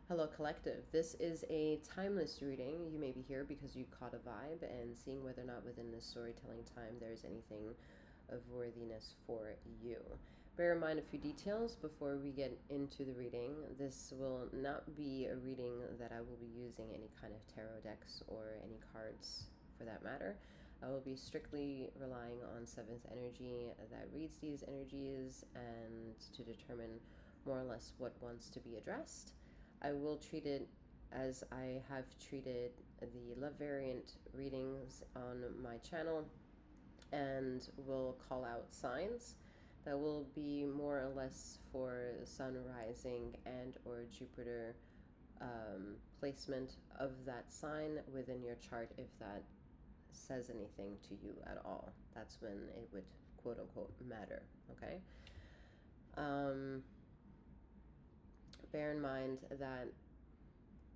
Hello, Collective. This is a timeless reading. You may be here because you caught a vibe and seeing whether or not within this storytelling time there is anything of worthiness for you. Bear in mind a few details before we get into the reading. This will not be a reading that I will be using any kind of tarot decks or any cards for that matter. I will be strictly relying on seventh energy that reads these energies and to determine more or less what wants to be addressed. I will treat it as I have treated the love variant readings on my channel, and will call out signs that will be more or less for sun rising and or Jupiter placement of that sign within your chart, if that says anything to you at all. That's when it would quote unquote matter. Okay. Bear in mind that,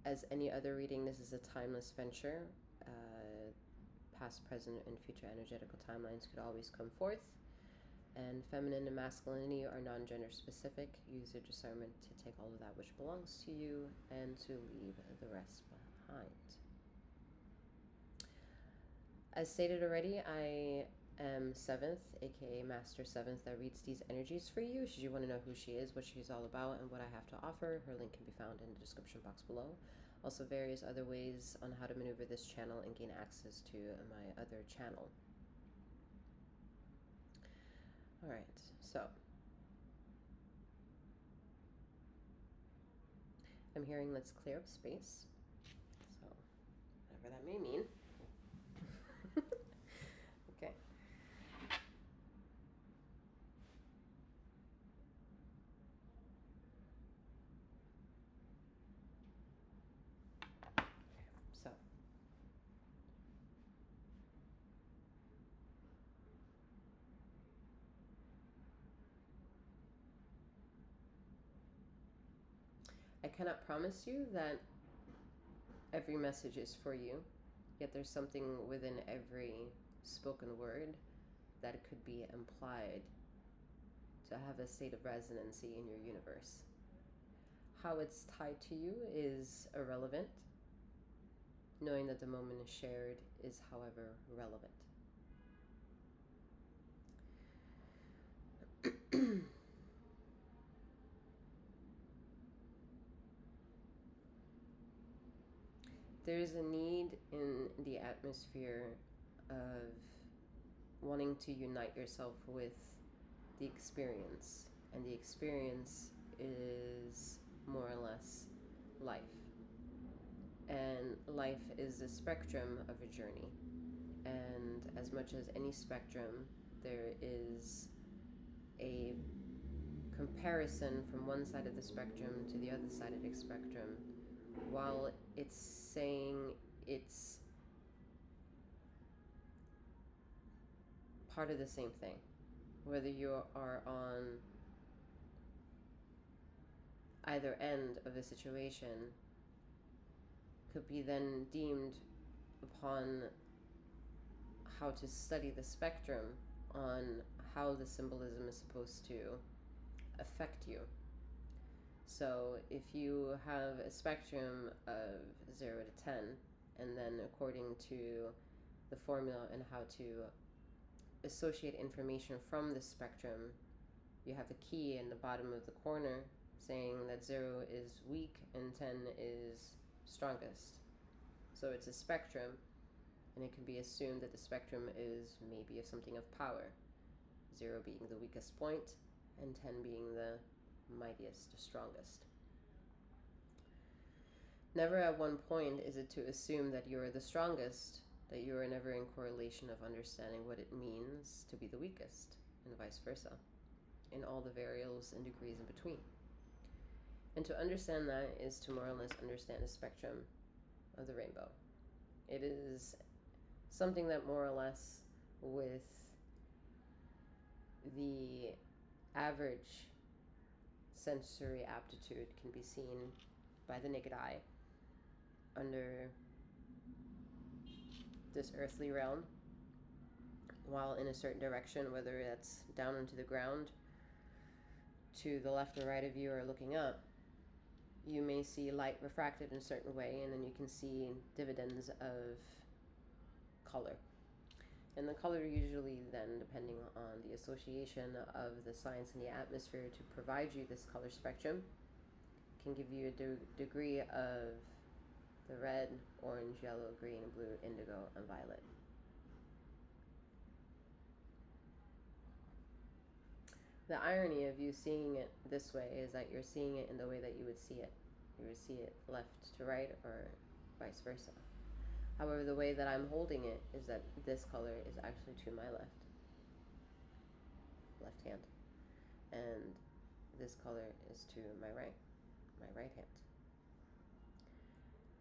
as any other reading, this is a timeless venture. Past, present, and future energetical timelines could always come forth. And feminine and masculinity are non-gender specific. Use your discernment to take all of that which belongs to you and to leave the rest behind. As stated already, I am Seventh, aka Master Seventh, that reads these energies for you. Should you want to know who she is, what she's all about, and what I have to offer, her link can be found in the description box below. Also, various other ways on how to maneuver this channel and gain access to my other channel. Alright, so I'm hearing let's clear up space. So, whatever that may mean. Okay. So, I cannot promise you that every message is for you, yet there's something within every spoken word that could be implied to have a state of resonancy in your universe. How it's tied to you is irrelevant. Knowing that the moment is shared is, however, relevant. There's a need in the atmosphere of wanting to unite yourself with the experience, and the experience is more or less life. And life is a spectrum of a journey, and as much as any spectrum, there is a comparison from one side of the spectrum to the other side of the spectrum, while it's saying it's part of the same thing. Whether you are on either end of a situation could be then deemed upon how to study the spectrum on how the symbolism is supposed to affect you. So if you have a spectrum of 0 to 10, and then according to the formula and how to associate information from the spectrum, you have a key in the bottom of the corner saying that 0 is weak and 10 is strongest. So it's a spectrum, and it can be assumed that the spectrum is maybe of something of power, 0 being the weakest point and 10 being the mightiest, the strongest. Never at one point is it to assume that you're the strongest, that you are never in correlation of understanding what it means to be the weakest, and vice versa, in all the variables and degrees in between. And to understand that is to more or less understand the spectrum of the rainbow. It is something that more or less, with the average sensory aptitude, can be seen by the naked eye under this earthly realm, while in a certain direction, whether that's down into the ground, to the left or right of you, or looking up, you may see light refracted in a certain way, and then you can see dividends of color. And the color usually then, depending on the association of the science and the atmosphere to provide you this color spectrum, can give you a degree of the red, orange, yellow, green, blue, indigo, and violet. The irony of you seeing it this way is that you're seeing it in the way that you would see it. You would see it left to right or vice versa. However, the way that I'm holding it is that this color is actually to my left hand, and this color is to my right hand.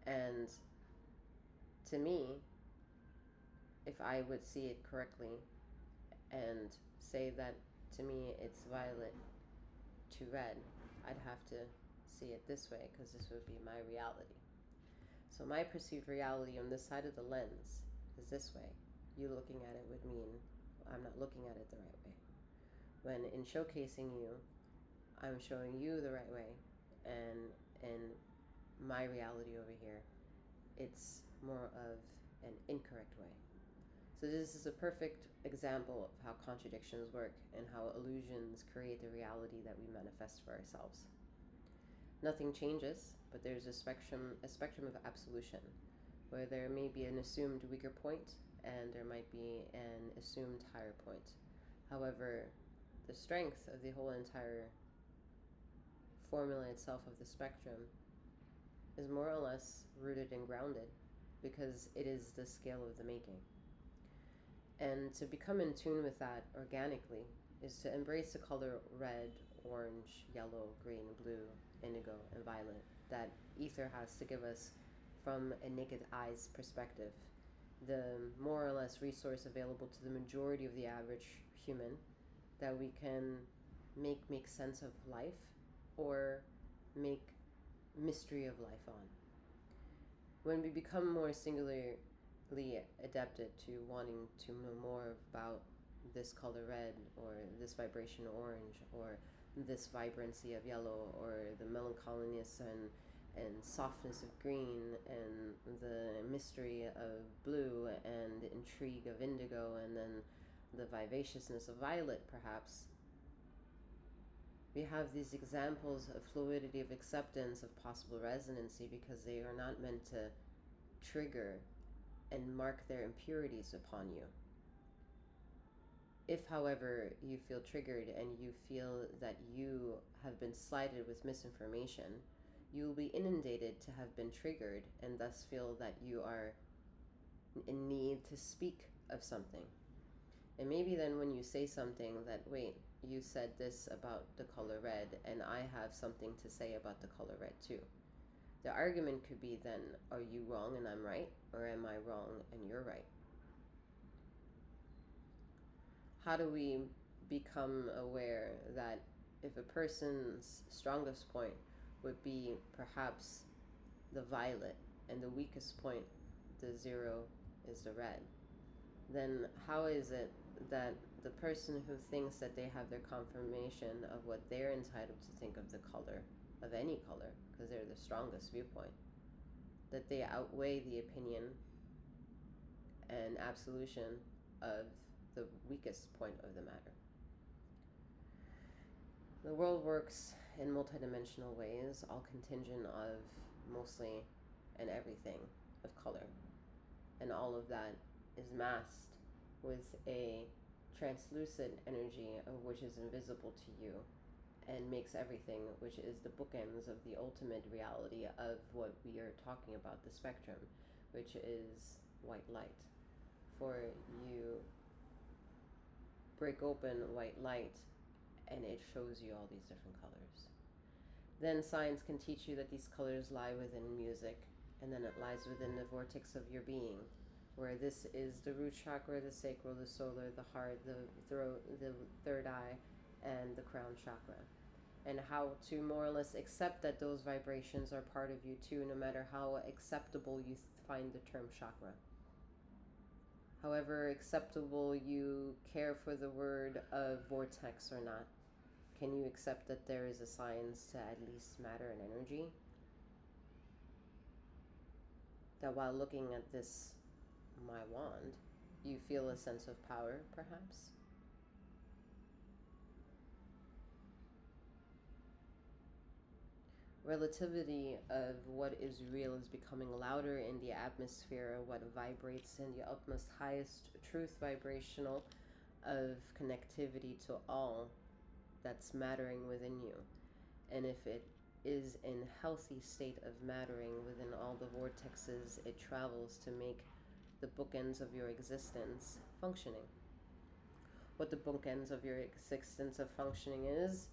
And to me, if I would see it correctly and say that to me it's violet to red, I'd have to see it this way because this would be my reality. So my perceived reality on this side of the lens is this way. You looking at it would mean I'm not looking at it the right way. When in showcasing you, I'm showing you the right way, and in my reality over here, it's more of an incorrect way. So this is a perfect example of how contradictions work and how illusions create the reality that we manifest for ourselves. Nothing changes, but there's a spectrum of absolution, where there may be an assumed weaker point and there might be an assumed higher point. However, the strength of the whole entire formula itself of the spectrum is more or less rooted and grounded because it is the scale of the making. And to become in tune with that organically is to embrace the color red, orange, yellow, green, blue, indigo, and violet that ether has to give us from a naked eye's perspective. The more or less resource available to the majority of the average human that we can make sense of life or make mystery of life on. When we become more singularly adapted to wanting to know more about this color red or this vibration orange or this vibrancy of yellow or the melancholiness and softness of green and the mystery of blue and the intrigue of indigo and then the vivaciousness of violet perhaps, we have these examples of fluidity of acceptance of possible resonancy because they are not meant to trigger and mark their impurities upon you. If, however, you feel triggered and you feel that you have been slighted with misinformation, you will be inundated to have been triggered and thus feel that you are in need to speak of something. And maybe then when you say something that, wait, you said this about the color red and I have something to say about the color red too. The argument could be then, are you wrong and I'm right? Or am I wrong and you're right? How do we become aware that if a person's strongest point would be perhaps the violet and the weakest point, the zero, is the red, then how is it that the person who thinks that they have their confirmation of what they're entitled to think of the color, of any color, because they're the strongest viewpoint, that they outweigh the opinion and absolution of the weakest point of the matter? The world works in multidimensional ways, all contingent of mostly and everything of color. And all of that is masked with a translucent energy of which is invisible to you and makes everything, which is the bookends of the ultimate reality of what we are talking about, the spectrum, which is white light. For you break open white light and it shows you all these different colors. Then science can teach you that these colors lie within music, and then it lies within the vortex of your being, where this is the root chakra, the sacral, the solar, the heart, the throat, the third eye, and the crown chakra. And how to more or less accept that those vibrations are part of you too, no matter how acceptable you find the term chakra. However acceptable you care for the word of vortex or not, can you accept that there is a science to at least matter and energy? that while looking at this, my wand, you feel a sense of power, perhaps. Relativity of what is real is becoming louder in the atmosphere, what vibrates in the utmost highest truth vibrational of connectivity to all that's mattering within you. And if it is in healthy state of mattering within all the vortexes it travels to make the bookends of your existence functioning. What the bookends of your existence of functioning is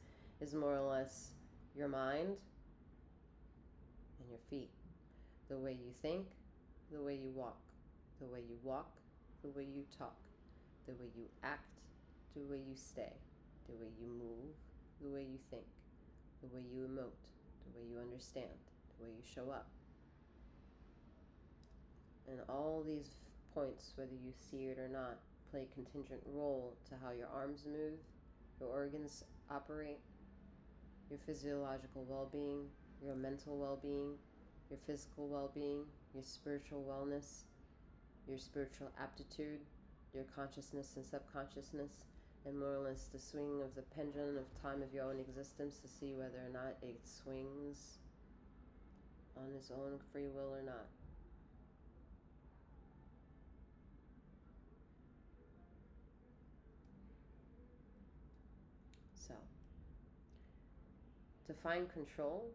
more or less your mind and your feet. The way you think, the way you walk, the way you walk, the way you talk, the way you act, the way you stay, the way you move, the way you think, the way you emote, the way you understand, the way you show up. And all these points, whether you see it or not, play a contingent role to how your arms move, your organs operate, your physiological well-being, your mental well-being, your physical well-being, your spiritual wellness, your spiritual aptitude, your consciousness and subconsciousness, and more or less the swing of the pendulum of time of your own existence to see whether or not it swings on its own free will or not. So, to find control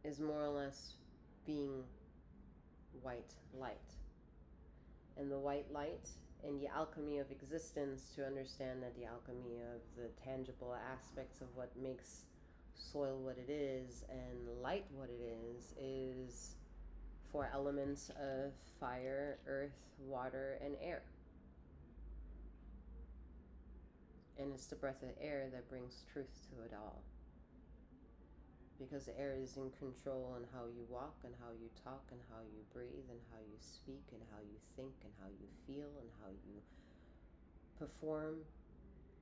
is more or less being white light. And the white light and the alchemy of existence, to understand that the alchemy of the tangible aspects of what makes soil what it is and light what it is 4 elements of fire, earth, water, and air. And it's the breath of air that brings truth to it all. Because air is in control on how you walk and how you talk and how you breathe and how you speak and how you think and how you feel and how you perform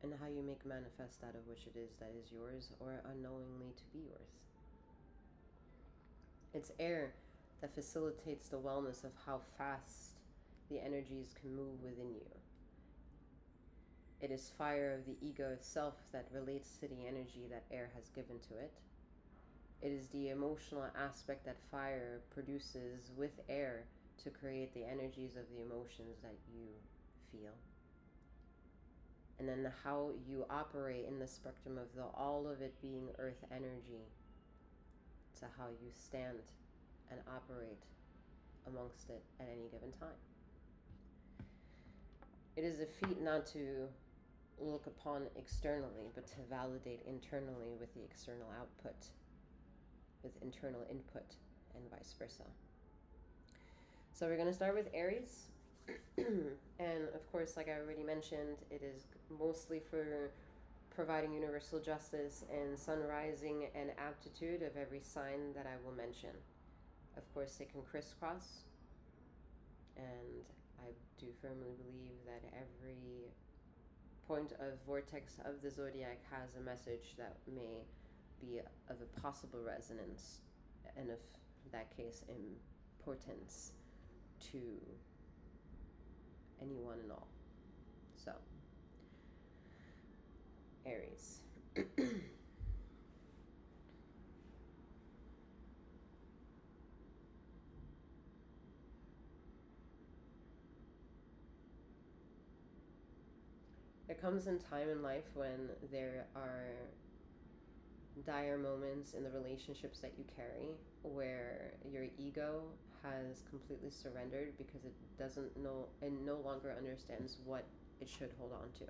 and how you make manifest out of which it is that is yours or unknowingly to be yours. It's air that facilitates the wellness of how fast the energies can move within you. It is fire of the ego itself that relates to the energy that air has given to it. It is the emotional aspect that fire produces with air to create the energies of the emotions that you feel. And then how you operate in the spectrum of all of it being earth energy to how you stand and operate amongst it at any given time. It is a feat not to look upon externally, but to validate internally with the external output, with internal input, and vice versa. So we're going to start with Aries. And of course, like I already mentioned, it is mostly for providing universal justice and sun rising and aptitude of every sign that I will mention. Of course, they can crisscross, and I do firmly believe that every point of vortex of the zodiac has a message that may be of a possible resonance, and if that case, importance to anyone and all. So, Aries. There comes a time in life when there are dire moments in the relationships that you carry where your ego has completely surrendered because it doesn't know and no longer understands what it should hold on to.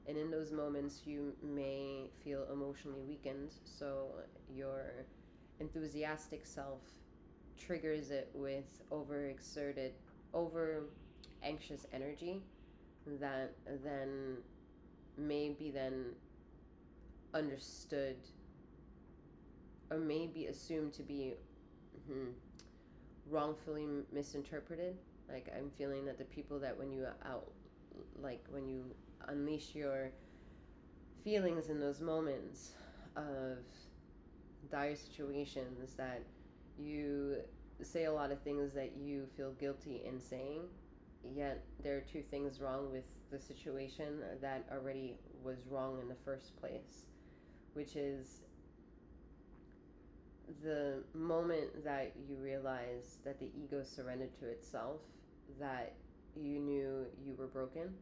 And in those moments you may feel emotionally weakened, so your enthusiastic self triggers it with over anxious energy that then may be then understood or may be assumed to be wrongfully misinterpreted. Like, I'm feeling that the people that when you unleash your feelings in those moments of dire situations, that you say a lot of things that you feel guilty in saying, yet there are two things wrong with the situation that already was wrong in the first place, which is the moment that you realize that the ego surrendered to itself, that you knew you were broken.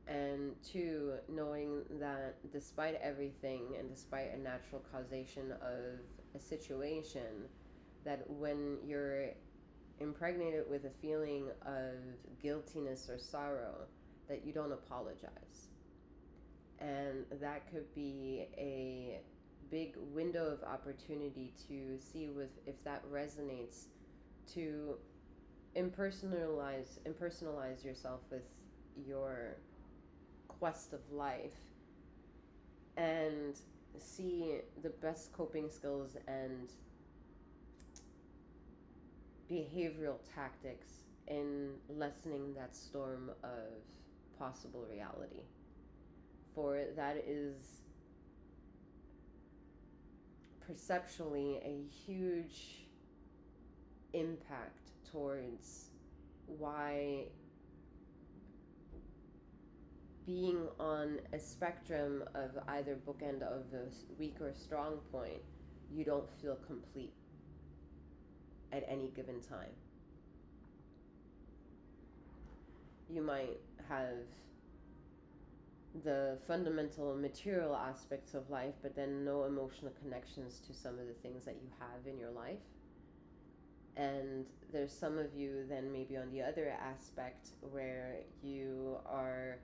And two, knowing that despite everything and despite a natural causation of a situation, that when you're impregnated with a feeling of guiltiness or sorrow, that you don't apologize. And that could be a big window of opportunity to see if that resonates, to impersonalize yourself with your quest of life and see the best coping skills and behavioral tactics in lessening that storm of possible reality. For that is perceptually a huge impact towards why being on a spectrum of either bookend of a weak or strong point, you don't feel complete at any given time. You might have the fundamental material aspects of life, but then no emotional connections to some of the things that you have in your life. And there's some of you then maybe on the other aspect where you are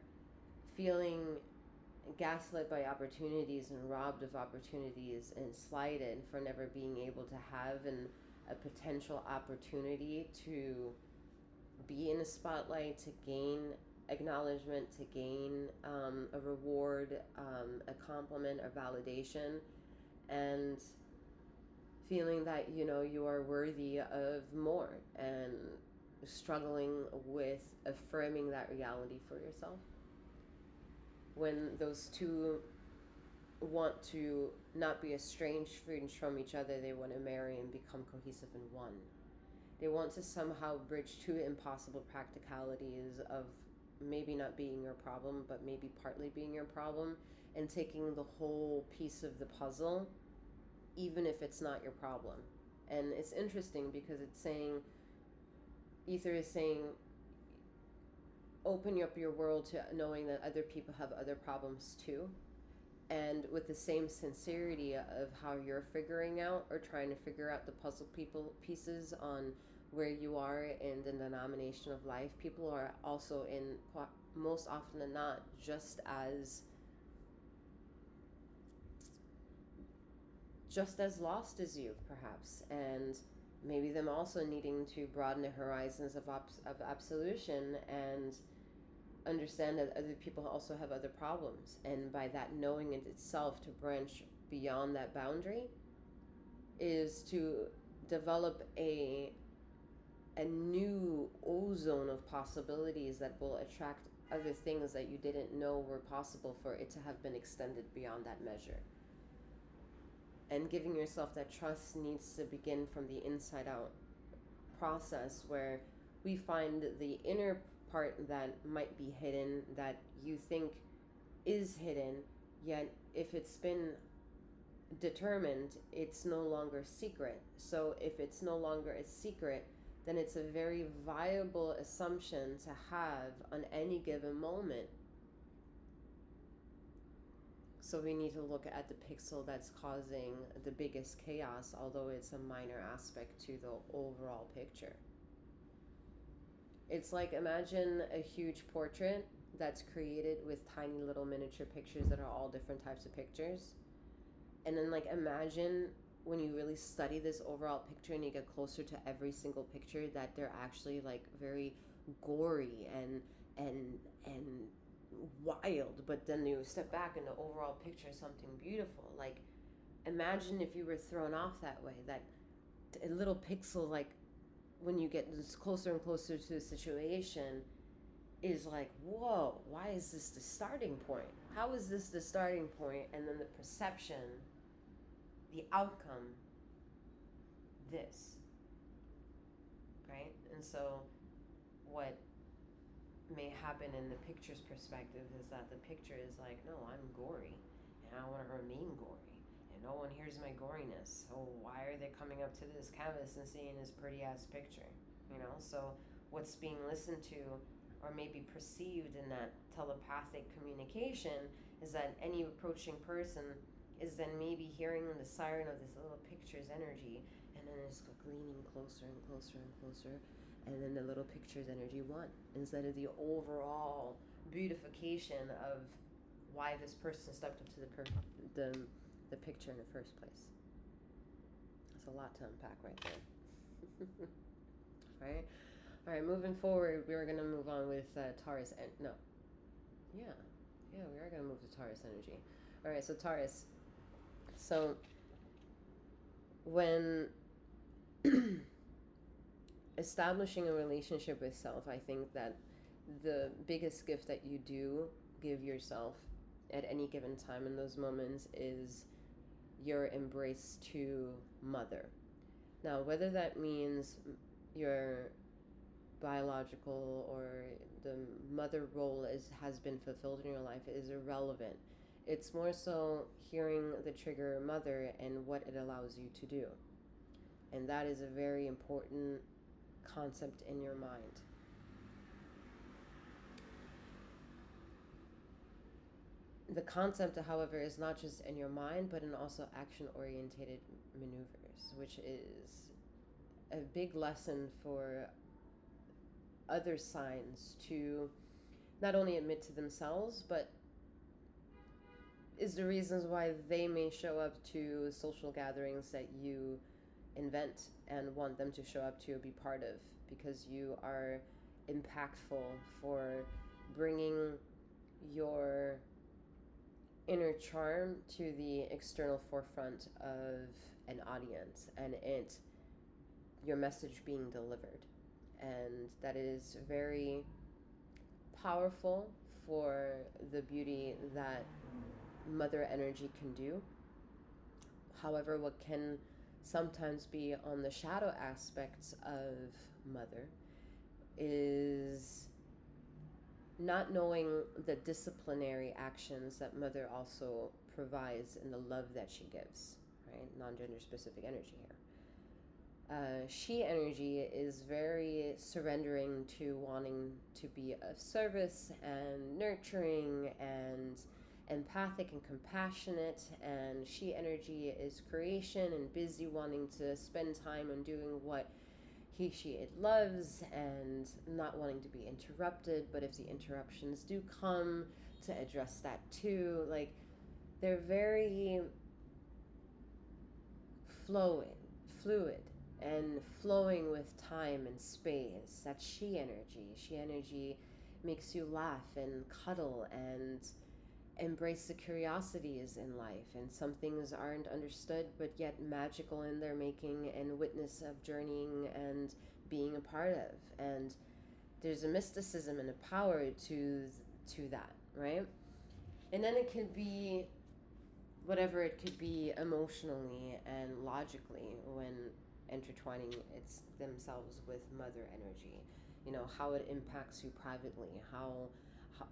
feeling gaslit by opportunities and robbed of opportunities and slighted for never being able to have a potential opportunity to be in a spotlight, to gain acknowledgement, to gain a reward, a compliment, a validation, and feeling that you are worthy of more, and struggling with affirming that reality for yourself. When those two want to not be estranged from each other, they want to marry and become cohesive in one. They want to somehow bridge two impossible practicalities of maybe not being your problem, but maybe partly being your problem, and taking the whole piece of the puzzle, even if it's not your problem. And it's interesting because it's saying, Ether is saying, open up your world to knowing that other people have other problems too. And with the same sincerity of how you're figuring out or trying to figure out the puzzle pieces on where you are in the denomination of life, people are also most often than not, just as lost as you, perhaps, and maybe them also needing to broaden the horizons of absolution and understand that other people also have other problems, and by that knowing in itself to branch beyond that boundary is to develop a new ozone of possibilities that will attract other things that you didn't know were possible for it to have been extended beyond that measure. And giving yourself that trust needs to begin from the inside out process, where we find the inner part that might be hidden, that you think is hidden, yet if it's been determined, it's no longer secret. So if it's no longer a secret, then it's a very viable assumption to have on any given moment. So we need to look at the pixel that's causing the biggest chaos, although it's a minor aspect to the overall picture. It's like, imagine a huge portrait that's created with tiny little miniature pictures that are all different types of pictures. And then imagine when you really study this overall picture and you get closer to every single picture, that they're actually very gory and wild, but then you step back and the overall picture is something beautiful. Imagine if you were thrown off that way, that a little pixel, when you get closer and closer to the situation, is whoa, why is this the starting point? How is this the starting point? And then the perception, the outcome, this. And so what may happen in the picture's perspective is that the picture is like, no, I'm gory and I want to remain gory and no one hears my goriness. So why are they coming up to this canvas and seeing this pretty ass picture? So what's being listened to or maybe perceived in that telepathic communication is that any approaching person is then maybe hearing the siren of this little picture's energy, and then it's leaning closer and closer and closer, and then the little picture's energy won instead of the overall beautification of why this person stepped up to the picture in the first place. That's a lot to unpack right there. Right? All right, moving forward, we're going to move on with Taurus. We are going to move to Taurus energy. All right, so Taurus. So when establishing a relationship with self, I think that the biggest gift that you do give yourself at any given time in those moments is your embrace to mother. Now, whether that means your biological or the mother role has been fulfilled in your life is irrelevant. It's more so hearing the trigger mother and what it allows you to do. And that is a very important concept in your mind. The concept, however, is not just in your mind, but in also action-oriented maneuvers, which is a big lesson for other signs to not only admit to themselves, but is the reasons why they may show up to social gatherings that you invent and want them to show up to or be part of, because you are impactful for bringing your inner charm to the external forefront of an audience and your message being delivered. And that is very powerful for the beauty that mother energy can do. However, what can sometimes be on the shadow aspects of mother is not knowing the disciplinary actions that mother also provides in the love that she gives, right? Non-gender specific energy here. She energy is very surrendering to wanting to be of service and nurturing and empathic and compassionate, and she energy is creation and busy wanting to spend time on doing what it loves and not wanting to be interrupted, but if the interruptions do come, to address that too. Like, they're very fluid and flowing with time and space. That's she energy. She energy makes you laugh and cuddle and embrace the curiosities in life, and some things aren't understood but yet magical in their making and witness of journeying and being a part of. And there's a mysticism and a power to that, right? And then it could be whatever it could be emotionally and logically when intertwining themselves with mother energy. How it impacts you privately, how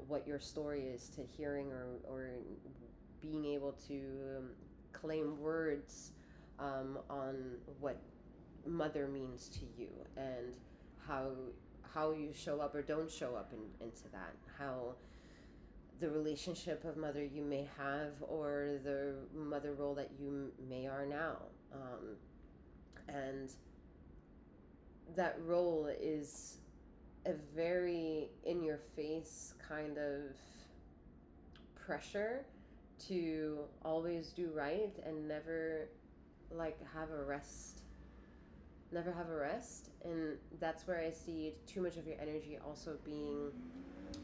what your story is to hearing or being able to claim words on what mother means to you, and how you show up or don't show up into that, how the relationship of mother you may have or the mother role that you may are now, and that role is a very in-your-face kind of pressure to always do right and never have a rest. And that's where I see too much of your energy also being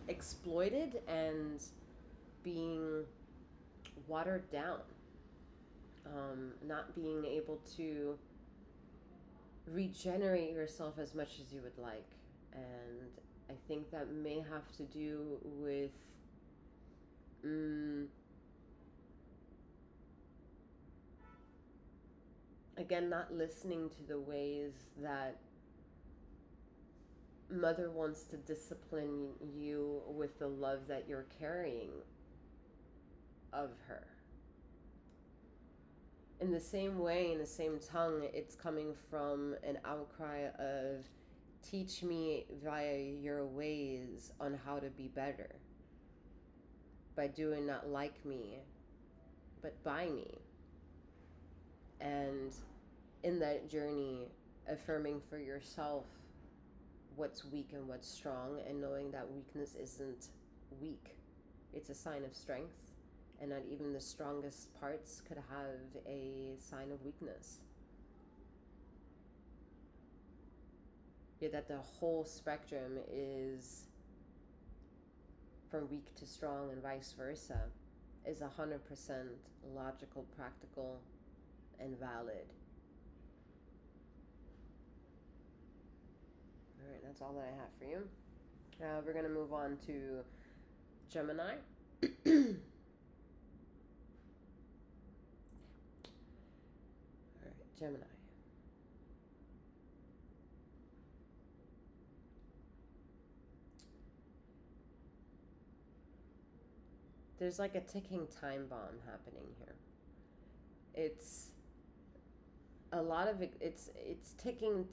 exploited and being watered down, not being able to regenerate yourself as much as you would like. And I think that may have to do with again, not listening to the ways that Mother wants to discipline you with the love that you're carrying of her. In the same way, in the same tongue, it's coming from an outcry of, teach me via your ways on how to be better. By doing not like me, but by me. And in that journey, affirming for yourself what's weak and what's strong, and knowing that weakness isn't weak. It's a sign of strength, and not even the strongest parts could have a sign of weakness. Yet that the whole spectrum is from weak to strong and vice versa is 100% logical, practical, and valid. All right, that's all that I have for you. We're going to move on to Gemini. All right, Gemini. There's like a ticking time bomb happening here. It's a lot of it, it's ticking.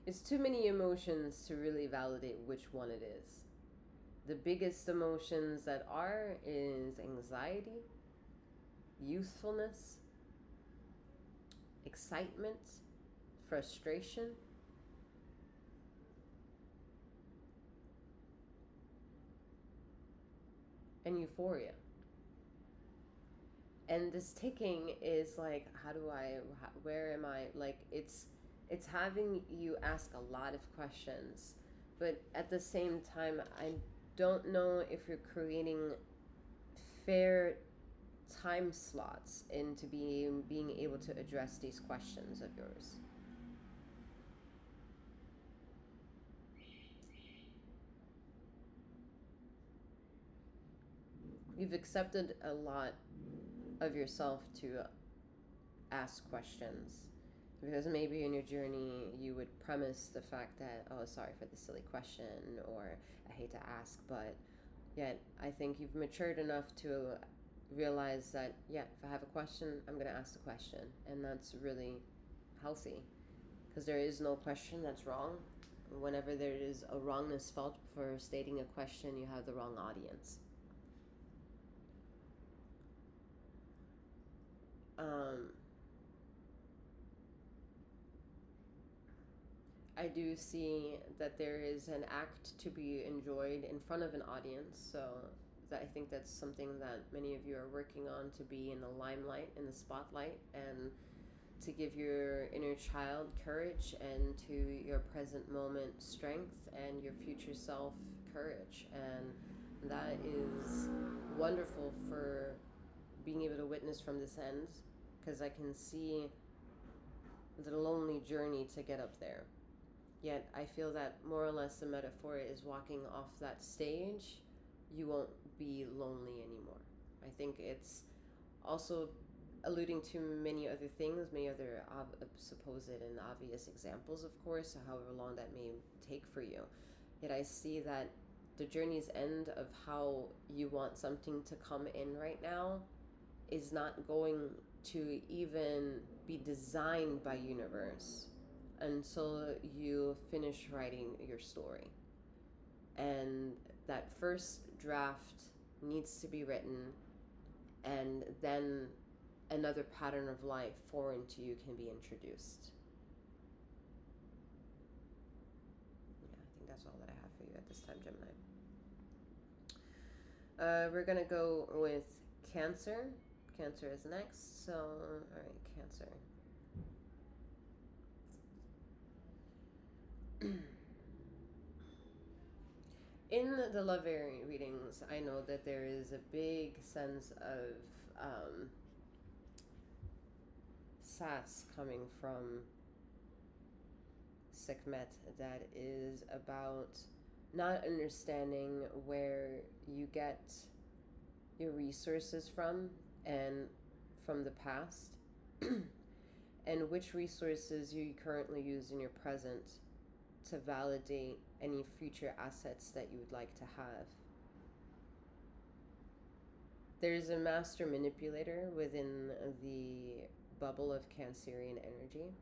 It's too many emotions to really validate which one it is. The biggest emotions that are is anxiety, youthfulness, excitement, frustration, and euphoria. And this ticking is like, where am I? Like, it's having you ask a lot of questions, but at the same time, I don't know if you're creating fair time slots into being able to address these questions of yours. You've accepted a lot of yourself to ask questions, because maybe in your journey you would premise the fact that, oh, sorry for the silly question, or I hate to ask, but yet I think you've matured enough to realize that, yeah, if I have a question, I'm going to ask the question, and that's really healthy, because there is no question that's wrong. Whenever there is a wrongness felt for stating a question, you have the wrong audience. I do see that there is an act to be enjoyed in front of an audience, so that I think that's something that many of you are working on, to be in the limelight, in the spotlight, and to give your inner child courage, and to your present moment strength, and your future self courage. And that is wonderful for being able to witness from this end, because I can see the lonely journey to get up there. Yet I feel that more or less the metaphor is, walking off that stage, you won't be lonely anymore. I think it's also alluding to many other things, many other supposed and obvious examples, of course, however long that may take for you. Yet I see that the journey's end of how you want something to come in right now is not going to even be designed by universe until you finish writing your story. And that first draft needs to be written, and then another pattern of life foreign to you can be introduced. Yeah, I think that's all that I have for you at this time, Gemini. We're going to go with Cancer. Cancer is next. So, all right, Cancer. In the love variant readings, I know that there is a big sense of sass coming from Sekhmet, that is about not understanding where you get your resources from, and from the past, and which resources you currently use in your present to validate any future assets that you would like to have. There's a master manipulator within the bubble of Cancerian energy.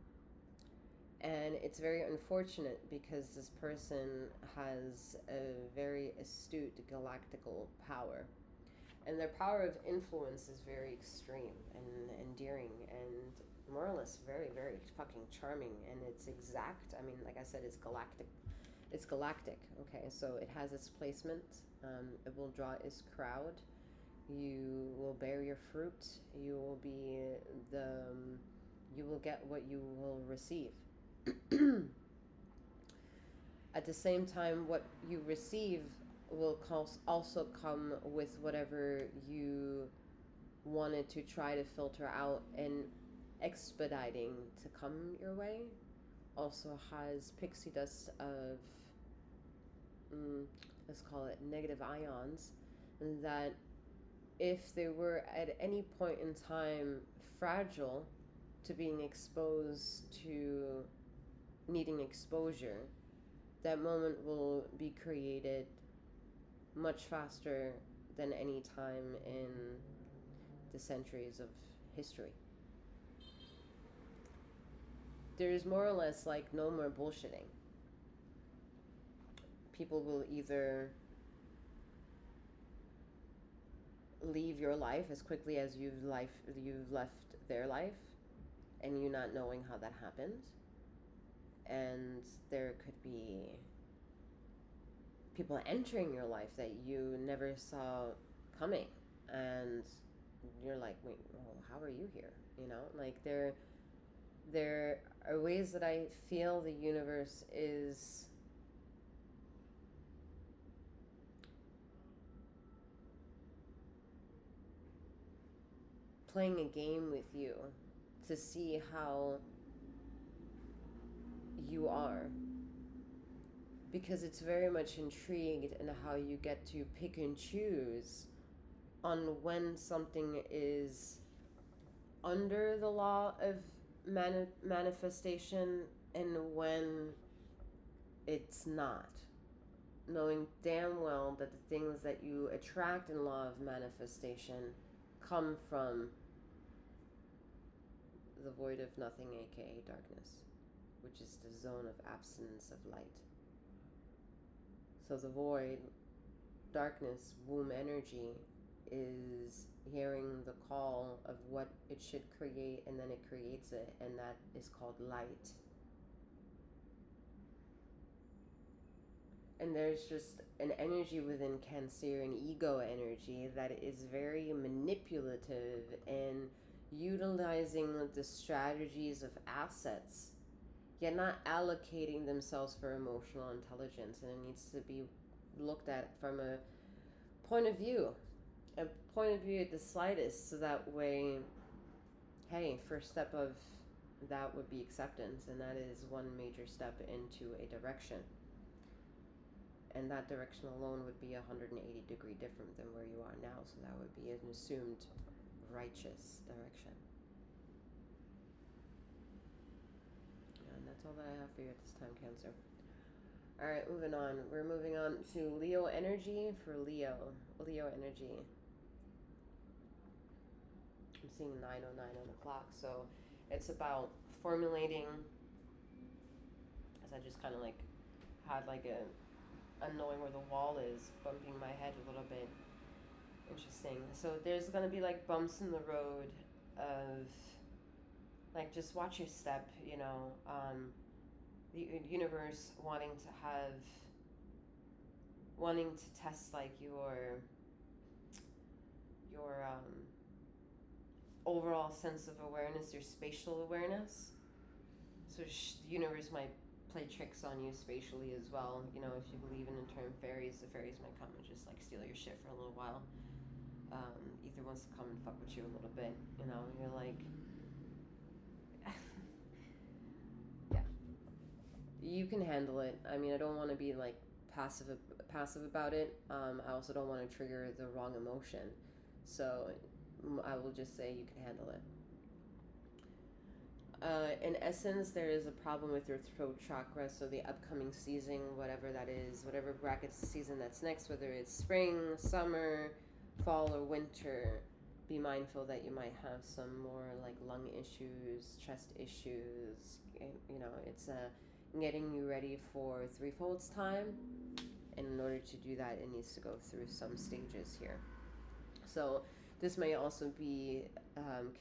And it's very unfortunate because this person has a very astute galactical power. And their power of influence is very extreme and endearing and more or less very, very fucking charming. And it's exact. I mean, like I said, it's galactic. It's galactic, okay? So it has its placement. It will draw its crowd. You will bear your fruit. You will be you will get what you will receive. At the same time, what you receive will also come with whatever you wanted to try to filter out, and expediting to come your way also has pixie dust of, let's call it negative ions, that if they were at any point in time fragile to being exposed to needing exposure, that moment will be created much faster than any time in the centuries of history. There's more or less like no more bullshitting. People will either leave your life as quickly as you've left their life, and you not knowing how that happened. And there could be people entering your life that you never saw coming, and you're like, wait, well, how are you here? You know, like there are ways that I feel the universe is playing a game with you to see how you are, because it's very much intrigued in how you get to pick and choose on when something is under the law of manifestation and when it's not, knowing damn well that the things that you attract in law of manifestation come from the void of nothing, aka darkness, which is the zone of absence of light. So the void, darkness, womb energy is hearing the call of what it should create, and then it creates it, and that is called light. And there's just an energy within Cancerian ego energy that is very manipulative and utilizing the strategies of assets, yet not allocating themselves for emotional intelligence. And it needs to be looked at from a point of view at the slightest, so that way, hey, first step of that would be acceptance, and that is one major step into a direction. And that direction alone would be 180-degree different than where you are now, so that would be an assumed righteous direction. And that's all that I have for you at this time, Cancer. Alright, moving on. We're moving on to Leo energy for Leo. Leo energy. I'm seeing 9:09 on the clock, so it's about formulating, as I just kind of like had like a unknowing where the wall is, bumping my head a little bit. Interesting. So there's gonna be like bumps in the road of like, just watch your step, you know, the universe wanting to test like your overall sense of awareness, your spatial awareness. So the universe might play tricks on you spatially as well. You know, if you believe in the term fairies, the fairies might come and just like steal your shit for a little while. Ether wants to come and fuck with you a little bit, you know. You're like, yeah, you can handle it. I mean, I don't want to be like passive about it. I also don't want to trigger the wrong emotion, so I will just say you can handle it. In essence, there is a problem with your throat chakra. So the upcoming season, whatever that is, whatever brackets the season that's next, whether it's spring, summer, fall, or winter, be mindful that you might have some more like lung issues, chest issues. You know, it's getting you ready for threefold's time. And in order to do that, it needs to go through some stages here. So this may also be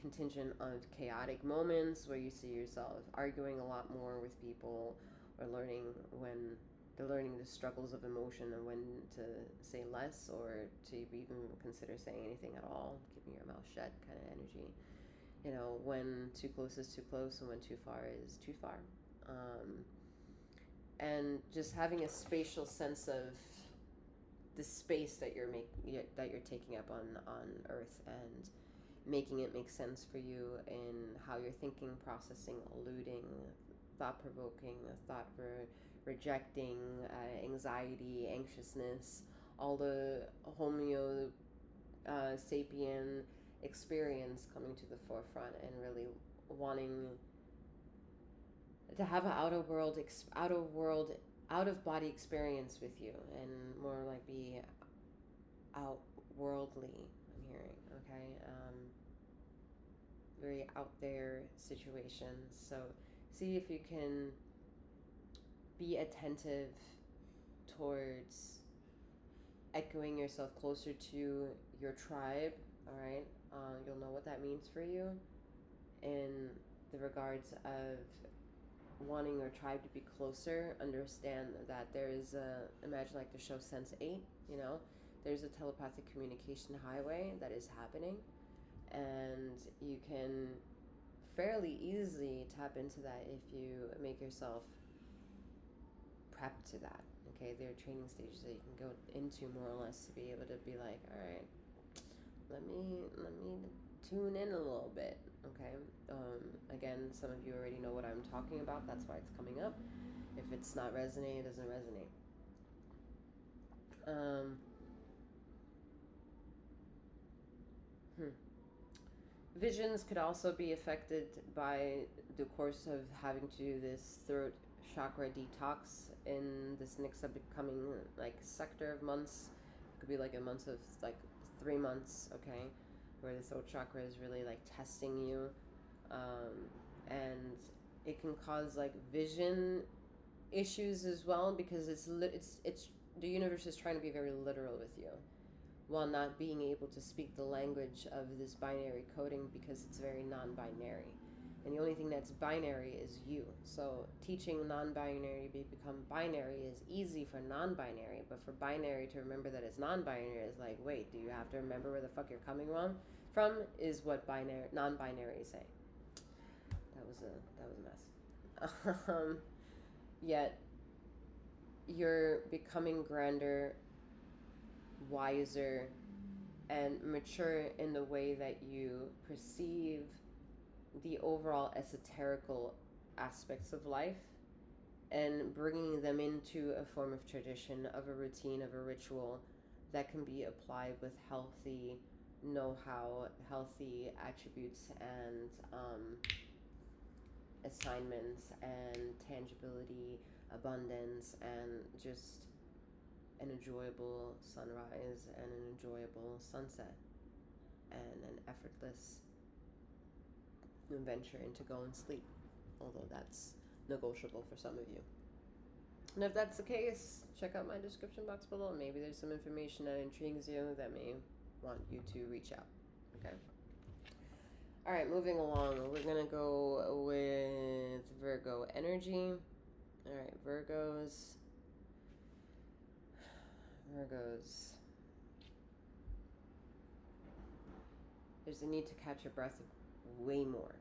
contingent of chaotic moments where you see yourself arguing a lot more with people, or learning the struggles of emotion and when to say less, or to even consider saying anything at all, keeping your mouth shut kind of energy. You know, when too close is too close and when too far is too far. And just having a spatial sense of the space that you're taking up on Earth, and making it make sense for you in how you're thinking, processing, alluding, thought-provoking, rejecting, anxiety, anxiousness, all the Homo sapien experience coming to the forefront, and really wanting to have an out of body experience with you, and more like be outworldly, I'm hearing, okay? Very out there situations. So see if you can be attentive towards echoing yourself closer to your tribe, all right? You'll know what that means for you in the regards of wanting your tribe to be closer. Understand that there is imagine like the show Sense8, you know, there's a telepathic communication highway that is happening, and you can fairly easily tap into that if you make yourself prep to that. Okay, there are training stages that you can go into more or less to be able to be like, all right, let me tune in a little bit. Okay, again, some of you already know what I'm talking about. That's why it's coming up. If it's not resonating, it doesn't resonate. Visions could also be affected by the course of having to do this throat chakra detox in this next upcoming like sector of months. It could be like a month of like 3 months, okay, where the throat chakra is really like testing you, and it can cause like vision issues as well, because it's the universe is trying to be very literal with you, while not being able to speak the language of this binary coding, because it's very non-binary. And the only thing that's binary is you. So teaching non-binary to become binary is easy for non-binary, but for binary to remember that it's non-binary is like, wait, do you have to remember where the fuck you're coming from? Is what non-binary say. That was a mess. Yet you're becoming grander, wiser, and mature in the way that you perceive the overall esoterical aspects of life, and bringing them into a form of tradition, of a routine, of a ritual that can be applied with healthy know-how, healthy attributes, and assignments, and tangibility, abundance, and just an enjoyable sunrise and an enjoyable sunset, and an effortless venture into go and sleep, although that's negotiable for some of you. And if that's the case, check out my description box below. Maybe there's some information that intrigues you that may want you to reach out. Okay. All right, moving along. We're gonna go with Virgo energy. All right, Virgos. There's a need to catch your breath way more,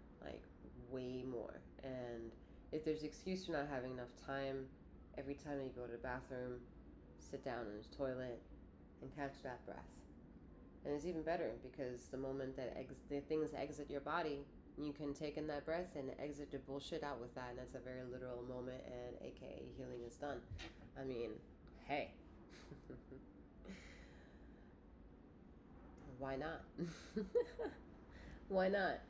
and if there's excuse for not having enough time, every time you go to the bathroom, sit down in the toilet and catch that breath. And it's even better, because the moment that the things exit your body, you can take in that breath and exit the bullshit out with that, and that's a very literal moment, and aka healing is done. I mean, hey. Why not? Why not?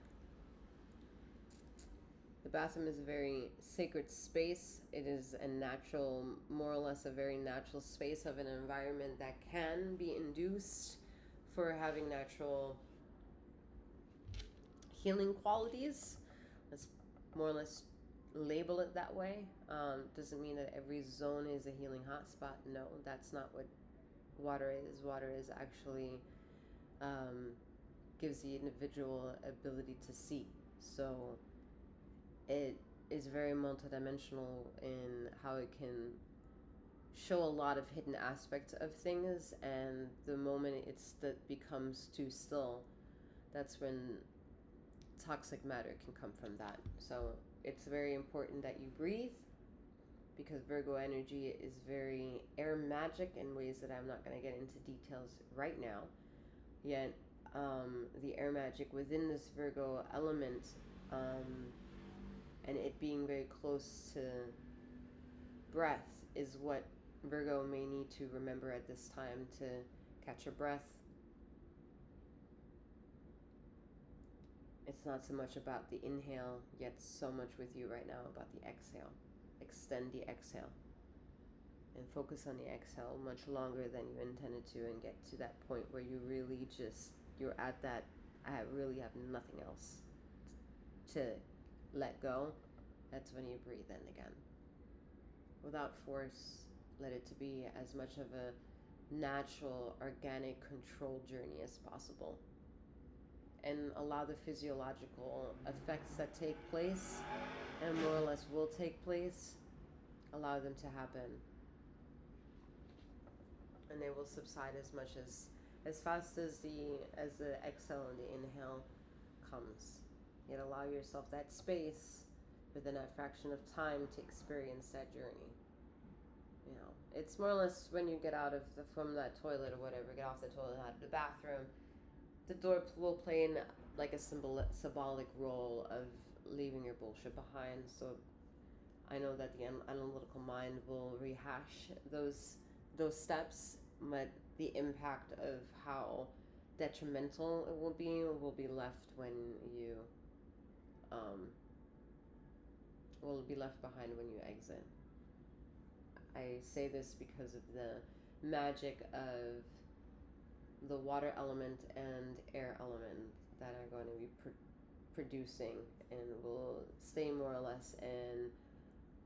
The bathroom is a very sacred space. It is a natural, more or less a very natural space of an environment that can be induced for having natural healing qualities. Let's more or less label it that way. Doesn't mean that every zone is a healing hotspot. No, that's not what water is. Water is actually gives the individual ability to see. So it is very multidimensional in how it can show a lot of hidden aspects of things, and the moment that becomes too still, that's when toxic matter can come from that. So it's very important that you breathe, because Virgo energy is very air magic in ways that I'm not going to get into details right now. Yet the air magic within this Virgo element, and it being very close to breath, is what Virgo may need to remember at this time, to catch your breath. It's not so much about the inhale, yet so much with you right now about the exhale. Extend the exhale and focus on the exhale much longer than you intended to, and get to that point where you really just, you're at that, I really have nothing else to let go. That's when you breathe in again. Without force, let it to be as much of a natural, organic, controlled journey as possible. And allow the physiological effects that take place, and more or less will take place, allow them to happen. And they will subside as fast as the exhale and the inhale comes. Yet allow yourself that space within that fraction of time to experience that journey. You know, it's more or less when you get out of from that toilet or whatever, get off the toilet, out of the bathroom, the door will play in like a symbolic role of leaving your bullshit behind. So I know that the analytical mind will rehash those steps, but the impact of how detrimental it will be left when you will be left behind when you exit. I say this because of the magic of the water element and air element that are going to be producing, and will stay more or less in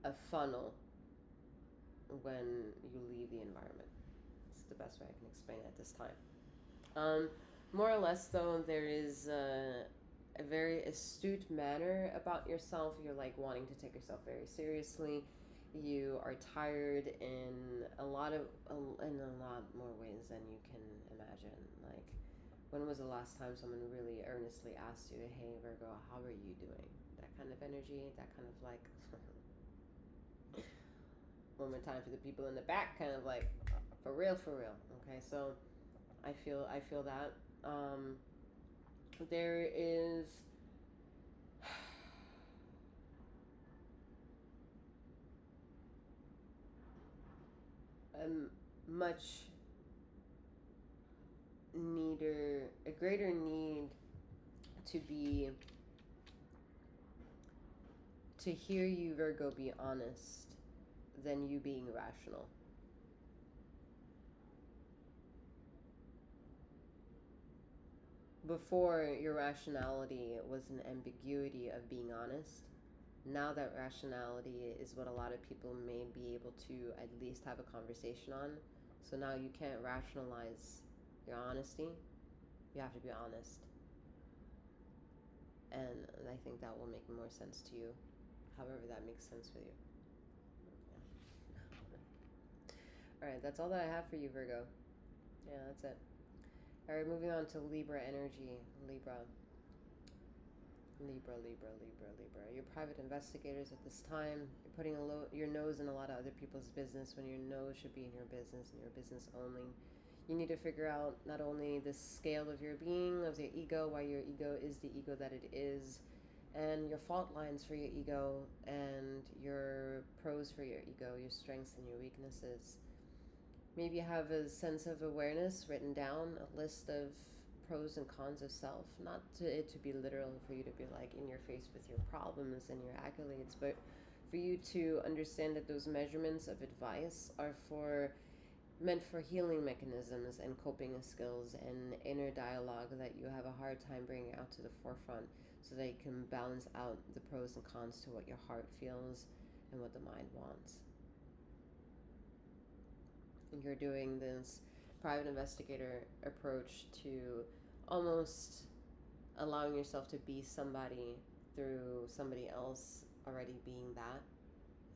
a funnel when you leave the environment. It's the best way I can explain it at this time. More or less, though, there is a very astute manner about yourself. You're like wanting to take yourself very seriously. You are tired in a lot more ways than you can imagine. Like, when was the last time someone really earnestly asked you, "Hey Virgo, how are you doing?" That kind of energy, that kind of like one more time for the people in the back, kind of like for real. Okay, so I feel that. There is a greater need to hear you, Virgo, be honest than you being rational. Before, your rationality was an ambiguity of being honest. Now that rationality is what a lot of people may be able to at least have a conversation on. So now you can't rationalize your honesty. You have to be honest. And I think that will make more sense to you, however that makes sense with you. Yeah. Alright, that's all that I have for you, Virgo. Yeah, that's it. Alright, moving on to Libra energy. Libra. You're private investigators at this time. You're putting your nose in a lot of other people's business when your nose should be in your business and your business only. You need to figure out not only the scale of your being, of your ego, why your ego is the ego that it is, and your fault lines for your ego, and your pros for your ego, your strengths and your weaknesses. Maybe you have a sense of awareness written down, a list of pros and cons of self, not to it to be literal, for you to be like in your face with your problems and your accolades, but for you to understand that those measurements of advice are meant for healing mechanisms and coping skills and inner dialogue that you have a hard time bringing out to the forefront, so that you can balance out the pros and cons to what your heart feels and what the mind wants. And you're doing this private investigator approach to almost allowing yourself to be somebody through somebody else already being that.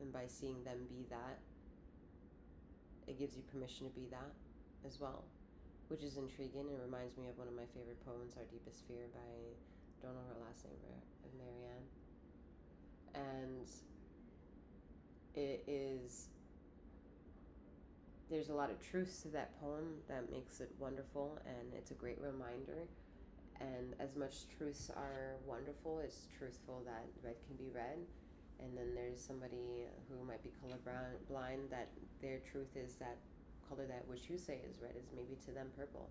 And by seeing them be that, it gives you permission to be that as well, which is intriguing. It reminds me of one of my favorite poems, Our Deepest Fear, by, don't know her last name, Marianne. And there's a lot of truths to that poem that makes it wonderful, and it's a great reminder. And as much truths are wonderful, it's truthful that red can be red. And then there's somebody who might be colorblind, that their truth is that color that which you say is red is maybe to them purple.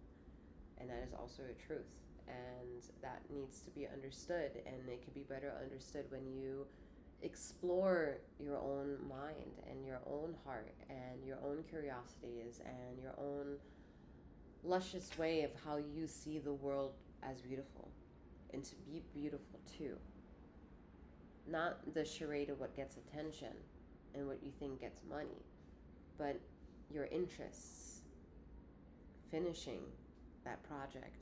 And that is also a truth. And that needs to be understood. And it can be better understood when you explore your own mind and your own heart and your own curiosities and your own luscious way of how you see the world as beautiful, and to be beautiful too. Not the charade of what gets attention and what you think gets money, but your interests, finishing that project,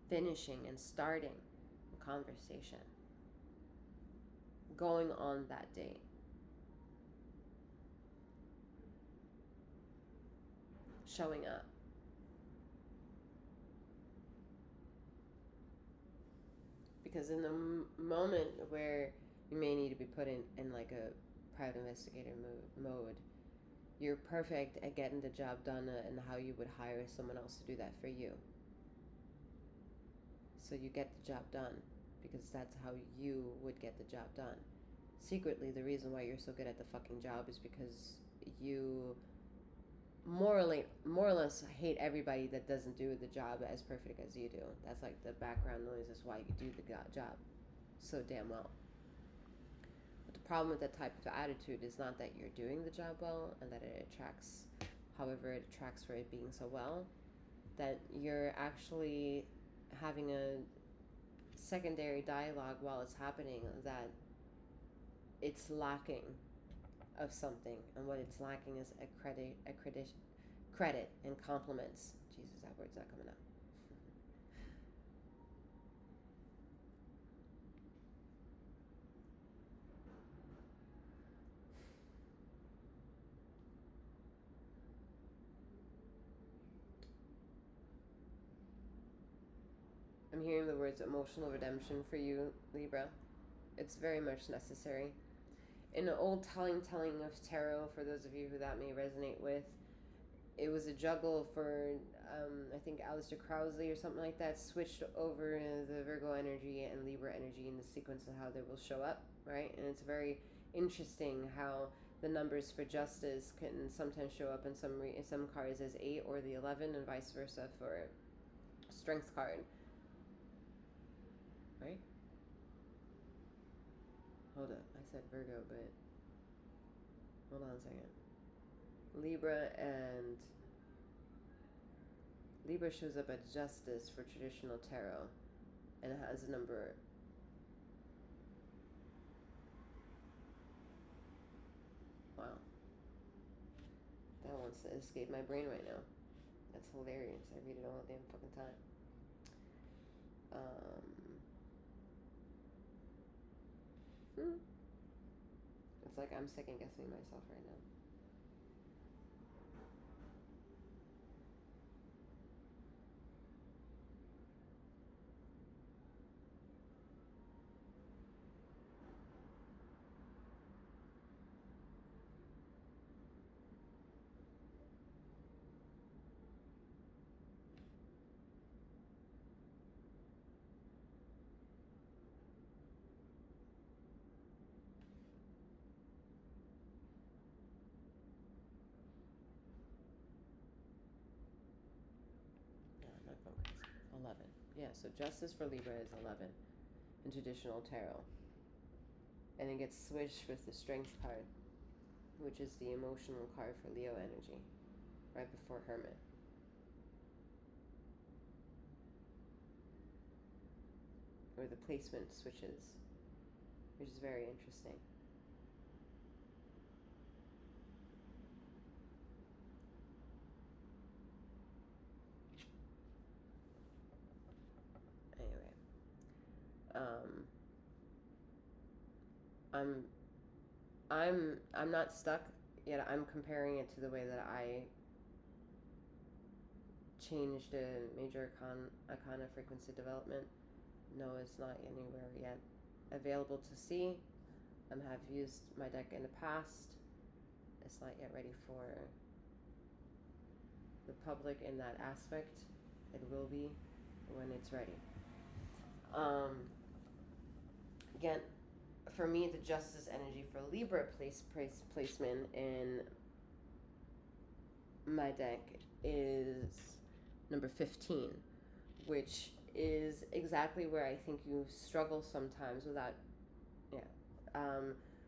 finishing and starting a conversation, going on that date, showing up. Because in the moment where you may need to be put in like a private investigator mode, you're perfect at getting the job done and how you would hire someone else to do that for you. So you get the job done because that's how you would get the job done. Secretly, the reason why you're so good at the fucking job is because you more or less hate everybody that doesn't do the job as perfect as you do. That's like the background noise is why you do the job so damn well. But the problem with that type of attitude is not that you're doing the job well and that it attracts, however it attracts for it being so well, that you're actually having a secondary dialogue while it's happening, that it's lacking of something, and what it's lacking is credit and compliments. Jesus, that word's not coming up. I'm hearing the words emotional redemption for you, Libra. It's very much necessary. In an old telling of tarot, for those of you who that may resonate with, it was a juggle for, I think Aleister Crowley or something like that, switched over the Virgo energy and Libra energy in the sequence of how they will show up, right? And it's very interesting how the numbers for justice can sometimes show up in some cards as 8 or the 11, and vice versa for strength card, right? Hold up, I said Virgo, but hold on a second. Libra shows up as justice for traditional tarot, and it has a number. Wow, that wants to escape my brain right now. That's hilarious. I read it all the damn fucking time. It's like I'm second guessing myself right now. 11. Yeah, so Justice for Libra is 11 in traditional tarot. And it gets switched with the Strength card, which is the emotional card for Leo energy, right before Hermit. Or the placement switches, which is very interesting. Anyway, I'm not stuck yet. I'm comparing it to the way that I changed a major arcana frequency development. No, it's not anywhere yet available to see. I have used my deck in the past. It's not yet ready for the public in that aspect. It will be when it's ready. Again, for me, the Justice energy for Libra placement in my deck is number 15, which is exactly where I think you struggle sometimes without,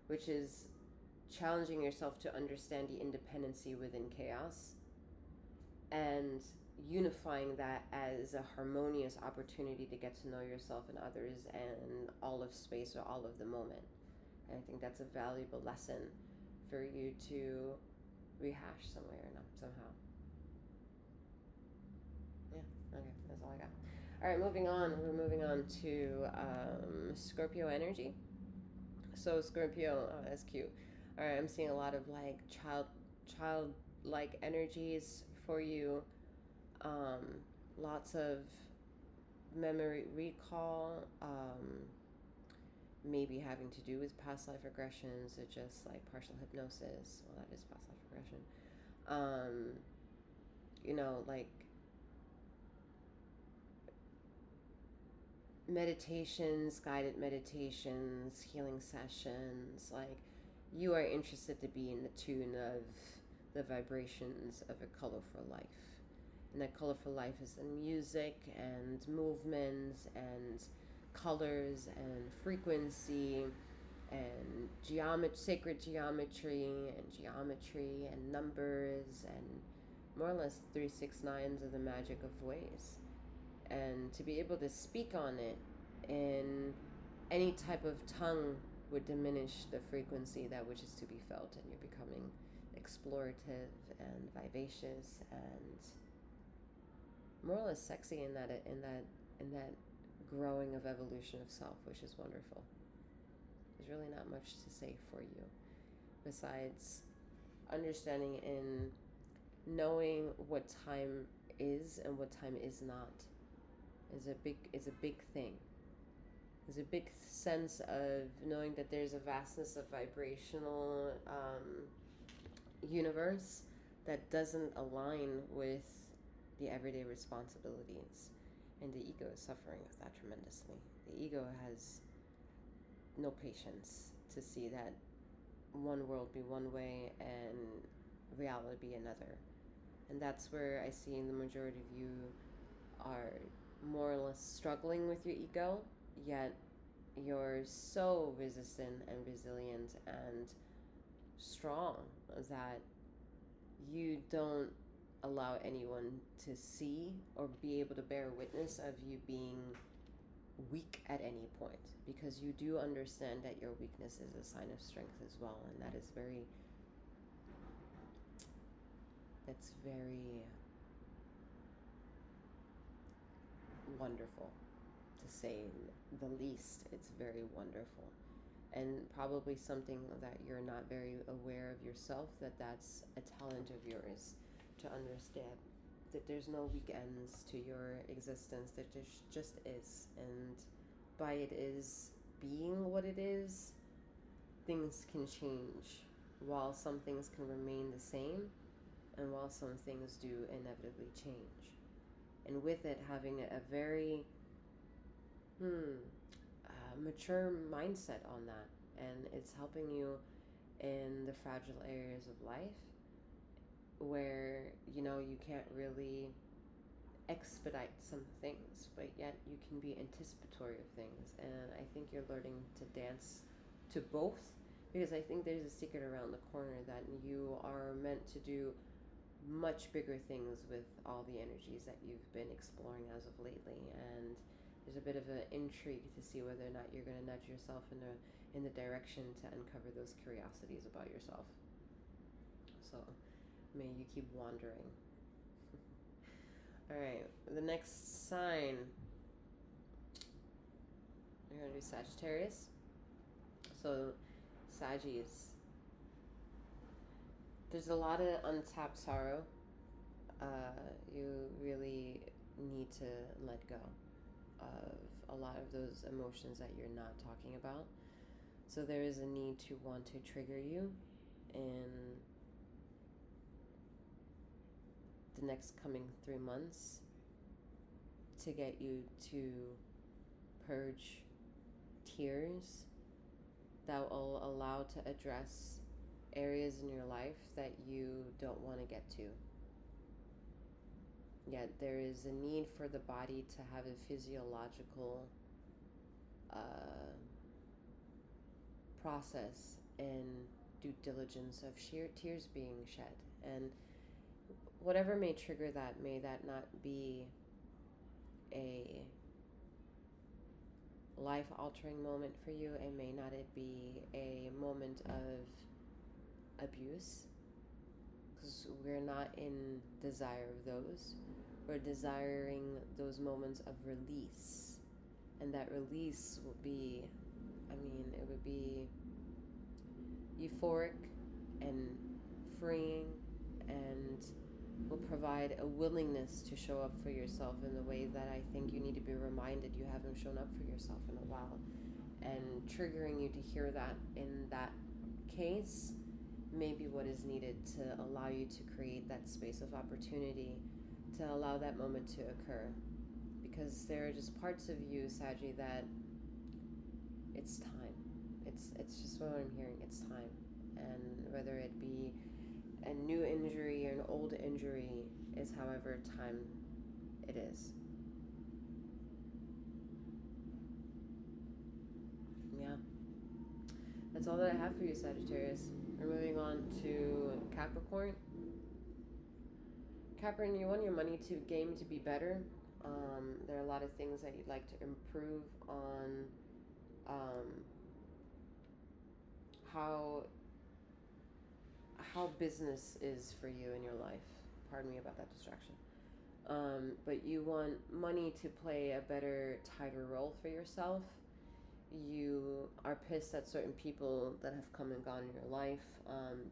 which is challenging yourself to understand the independency within chaos and unifying that as a harmonious opportunity to get to know yourself and others and all of space or all of the moment. And I think that's a valuable lesson for you to rehash somewhere somehow. Yeah, okay, that's all I got. All right, moving on. We're moving on to Scorpio energy. So Scorpio, oh, that's cute. All right, I'm seeing a lot of like childlike energies for you. Lots of memory recall, maybe having to do with past life regressions or just like partial hypnosis. Well, that is past life regression. Like meditations, guided meditations, healing sessions. Like you are interested to be in the tune of the vibrations of a colorful life. And that colorful life is in music and movements and colors and frequency and sacred geometry and numbers and more or less 369s of the magic of ways. And to be able to speak on it in any type of tongue would diminish the frequency that which is to be felt, and you're becoming explorative and vivacious and more or less sexy in that growing of evolution of self, which is wonderful. There's really not much to say for you besides understanding and knowing what time is and what time is not is a big thing. There's a big sense of knowing that there's a vastness of vibrational universe that doesn't align with the everyday responsibilities, and the ego is suffering with that tremendously. The ego has no patience to see that one world be one way and reality be another. And that's where I see the majority of you are more or less struggling with your ego, yet you're so resistant and resilient and strong that you don't allow anyone to see or be able to bear witness of you being weak at any point, because you do understand that your weakness is a sign of strength as well, and that's very wonderful, to say the least. It's very wonderful, and probably something that you're not very aware of yourself, that's a talent of yours, to understand that there's no weekends to your existence, that there just is, and by it is being what it is, things can change, while some things can remain the same, and while some things do inevitably change. And with it, having a very mature mindset on that, and it's helping you in the fragile areas of life where you can't really expedite some things, but yet you can be anticipatory of things. And I think you're learning to dance to both, because I think there's a secret around the corner that you are meant to do much bigger things with all the energies that you've been exploring as of lately. And there's a bit of an intrigue to see whether or not you're going to nudge yourself in the direction to uncover those curiosities about yourself. So may you keep wandering. All right, the next sign, we're going to do Sagittarius. So Saggies, there's a lot of untapped sorrow. You really need to let go of a lot of those emotions that you're not talking about. So there is a need to want to trigger you in the next coming 3 months to get you to purge tears that will allow to address areas in your life that you don't want to get to. Yet there is a need for the body to have a physiological process and due diligence of sheer tears being shed. And whatever may trigger that, may that not be a life-altering moment for you, and may not it be a moment of abuse, because we're not in desire of those. We're desiring those moments of release, and that release will be, it would be euphoric and freeing, and will provide a willingness to show up for yourself in the way that I think you need to be reminded you haven't shown up for yourself in a while. And triggering you to hear that in that case may be what is needed to allow you to create that space of opportunity to allow that moment to occur. Because there are just parts of you, Saggy, that it's time. It's just what I'm hearing. It's time. And whether it be a new injury or an old injury is however time it is. Yeah. That's all that I have for you, Sagittarius. We're moving on to Capricorn. Capricorn, you want your money to game to be better. There are a lot of things that you'd like to improve on, how business is for you in your life. Pardon me about that distraction. But you want money to play a better, tighter role for yourself. You are pissed at certain people that have come and gone in your life.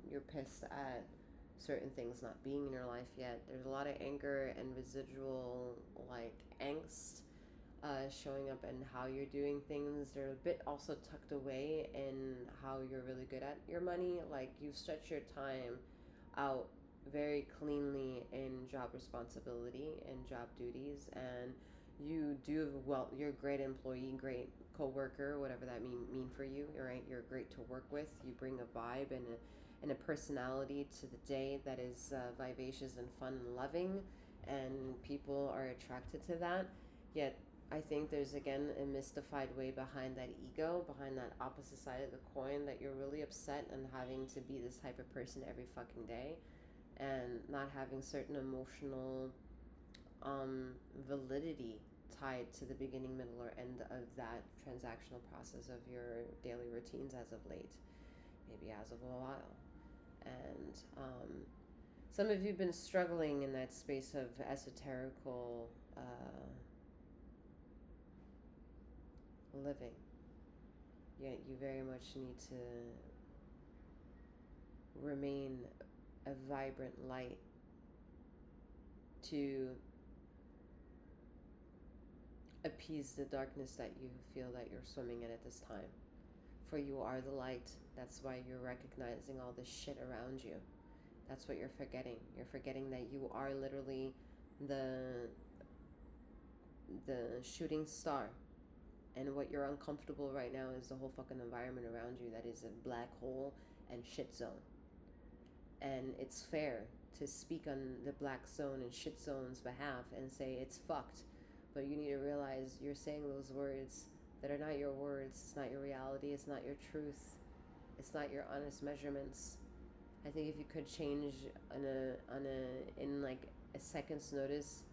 You're pissed at certain things not being in your life yet. There's a lot of anger and residual angst showing up in how you're doing things. They're a bit also tucked away in how you're really good at your money. Like, you've stretched your time out very cleanly in job responsibility and job duties, and you do well. You're a great employee, great co-worker, whatever that mean for you, right? You're great to work with. You bring a vibe and a personality to the day that is vivacious and fun and loving, and people are attracted to that. Yet I think there's, again, a mystified way behind that ego, behind that opposite side of the coin, that you're really upset and having to be this type of person every fucking day, and not having certain emotional validity tied to the beginning, middle, or end of that transactional process of your daily routines as of late, maybe as of a while. And some of you have been struggling in that space of esoterical living, yet you very much need to remain a vibrant light to appease the darkness that you feel that you're swimming in at this time. For you are the light. That's why you're recognizing all this shit around you. That's what you're forgetting. You're forgetting that you are literally the shooting star. And what you're uncomfortable right now is the whole fucking environment around you that is a black hole and shit zone. And it's fair to speak on the black zone and shit zone's behalf and say it's fucked. But you need to realize you're saying those words that are not your words. It's not your reality. It's not your truth. It's not your honest measurements. I think if you could change in like a second's notice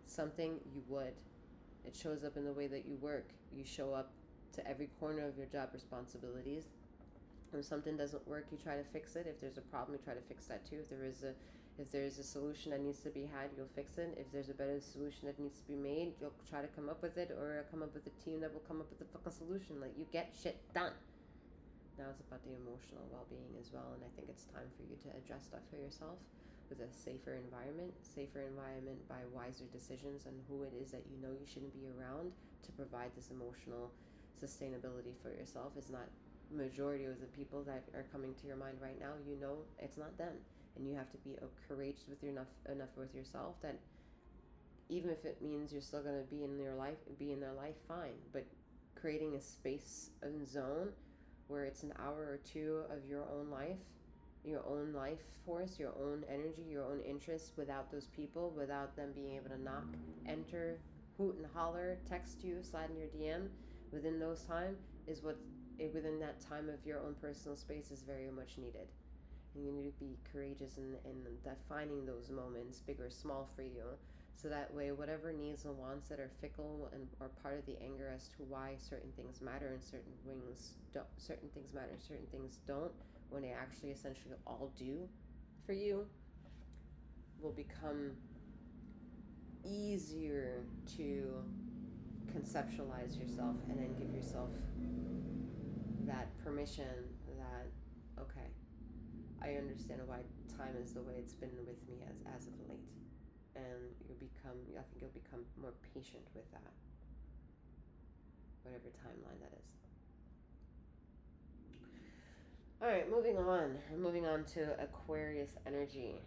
something, you would. It shows up in the way that you work. You show up to every corner of your job responsibilities. When something doesn't work, you try to fix it. If there's a problem, you try to fix that too. If there is a solution that needs to be had, you'll fix it. If there's a better solution that needs to be made, you'll try to come up with it, or come up with a team that will come up with the fucking solution. Like, you get shit done. Now it's about the emotional well-being as well, and I think it's time for you to address that for yourself with a safer environment by wiser decisions on who it is that you know you shouldn't be around to provide this emotional sustainability for yourself. It's not majority of the people that are coming to your mind right now, you know it's not them, and you have to be courageous with enough with yourself that even if it means you're still going to be in their life, fine, but creating a space and zone where it's an hour or two of your own life force, your own energy, your own interests, without those people, without them being able to knock, enter, hoot and holler, text you, slide in your DM within those time is what within that time of your own personal space is very much needed. And you need to be courageous in defining those moments, big or small, for you, so that way whatever needs and wants that are fickle and are part of the anger as to why certain things matter and certain things matter and certain things don't, when they actually essentially all do for you, will become easier to conceptualize yourself and then give yourself that permission that, okay, I understand why time is the way it's been with me as of late. And I think you'll become more patient with that, whatever timeline that is. All right, moving on to Aquarius energy.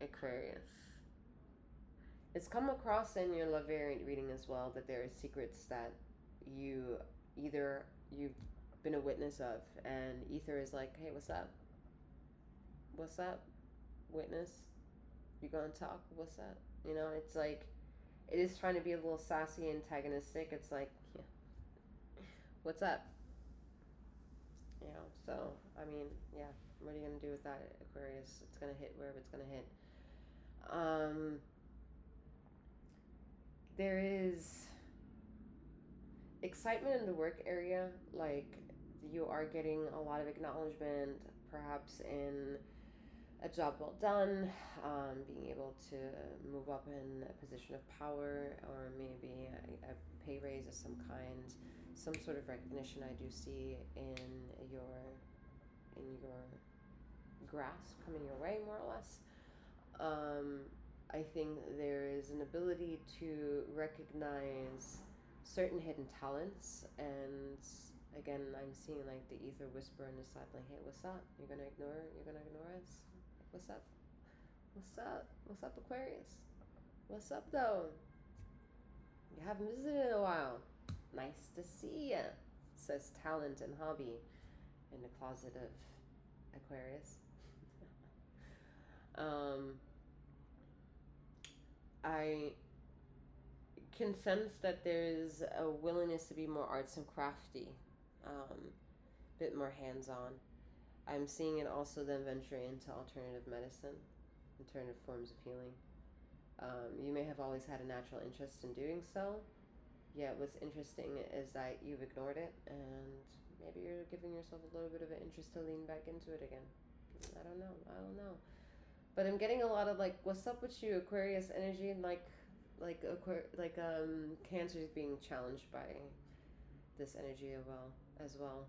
Aquarius. It's come across in your love variant reading as well that there are secrets that you've been a witness of, and ether is like, hey, what's up? What's up, witness? You gonna talk? What's up? You know, it's like, it is trying to be a little sassy, antagonistic. It's like, yeah, what's up? You know, so, I mean, yeah, what are you gonna do with that, Aquarius? It's gonna hit wherever it's gonna hit. There is excitement in the work area, like you are getting a lot of acknowledgement, perhaps in a job well done, being able to move up in a position of power, or maybe a pay raise of some kind, some sort of recognition I do see in your grasp coming your way, more or less. I think there is an ability to recognize certain hidden talents, and again, I'm seeing like the ether whisper on the side, like, hey, what's up? You're gonna ignore us? What's up? What's up, Aquarius? What's up, though? You haven't visited in a while. Nice to see ya, says talent and hobby in the closet of Aquarius. I can sense that there's a willingness to be more arts and crafty, bit more hands-on. I'm seeing it also then venturing into alternative medicine, alternative forms of healing. You may have always had a natural interest in doing so, yet what's interesting is that you've ignored it, and maybe you're giving yourself a little bit of an interest to lean back into it again. I don't know. But I'm getting a lot of like, what's up with you, Aquarius energy, and Cancer is being challenged by this energy as well.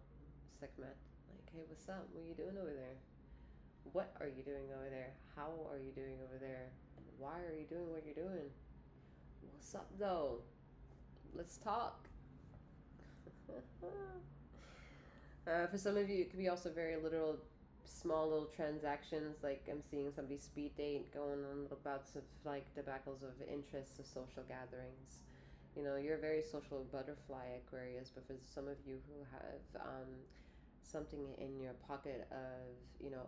Segment, like, hey, what's up? What are you doing over there? What are you doing over there? How are you doing over there? Why are you doing what you're doing? What's up, though? Let's talk. For some of you, it could be also very literal, small little transactions. Like, I'm seeing somebody's speed date, going on little bouts of like debacles of interests of social gatherings. You know, you're a very social butterfly, Aquarius, but for some of you who have something in your pocket of,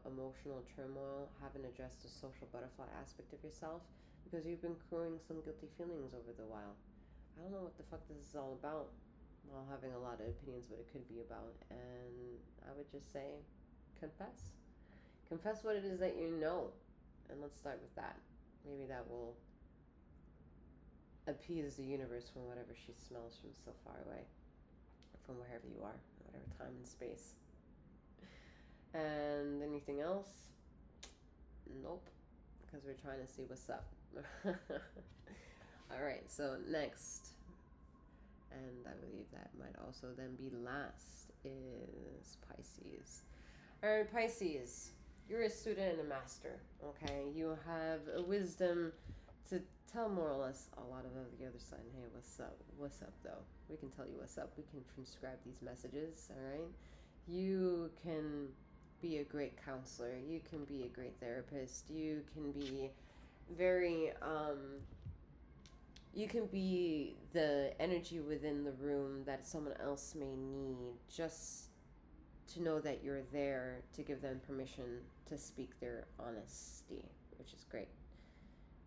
emotional turmoil, haven't addressed the social butterfly aspect of yourself because you've been crewing some guilty feelings over the while. I don't know what the fuck this is all about. While having a lot of opinions what it could be about, and I would just say confess. Confess what it is that you know, and let's start with that. Maybe that will appease the universe from whatever she smells from so far away, from wherever you are, whatever time and space. And anything else? Nope, because we're trying to see what's up. All right, so next, and I believe that might also then be last, is Pisces. All right, Pisces, you're a student and a master, okay? You have a wisdom to tell more or less a lot of the other side. Hey, what's up? What's up, though? We can tell you what's up. We can transcribe these messages, all right? You can be a great counselor. You can be a great therapist. You can be very, you can be the energy within the room that someone else may need just to know that you're there to give them permission to speak their honesty, which is great.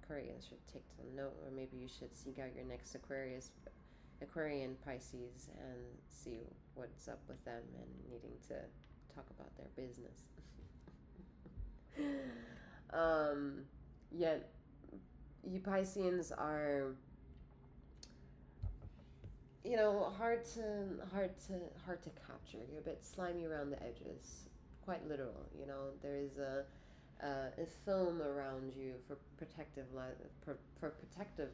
Aquarius should take some note, or maybe you should seek out your next Aquarian Pisces and see what's up with them and needing to talk about their business. Yet, you Pisceans are, hard to capture. You're a bit slimy around the edges, quite literal. There is a film around you for protective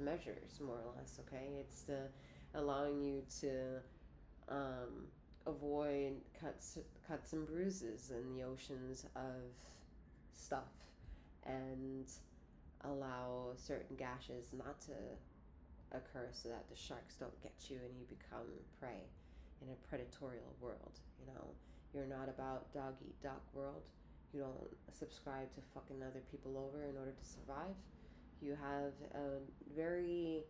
measures, more or less. Okay, it's allowing you to avoid cuts and bruises in the oceans of stuff, and allow certain gashes not to occur so that the sharks don't get you and you become prey in a predatorial world. You're not about dog eat dog world. You don't subscribe to fucking other people over in order to survive. You have a very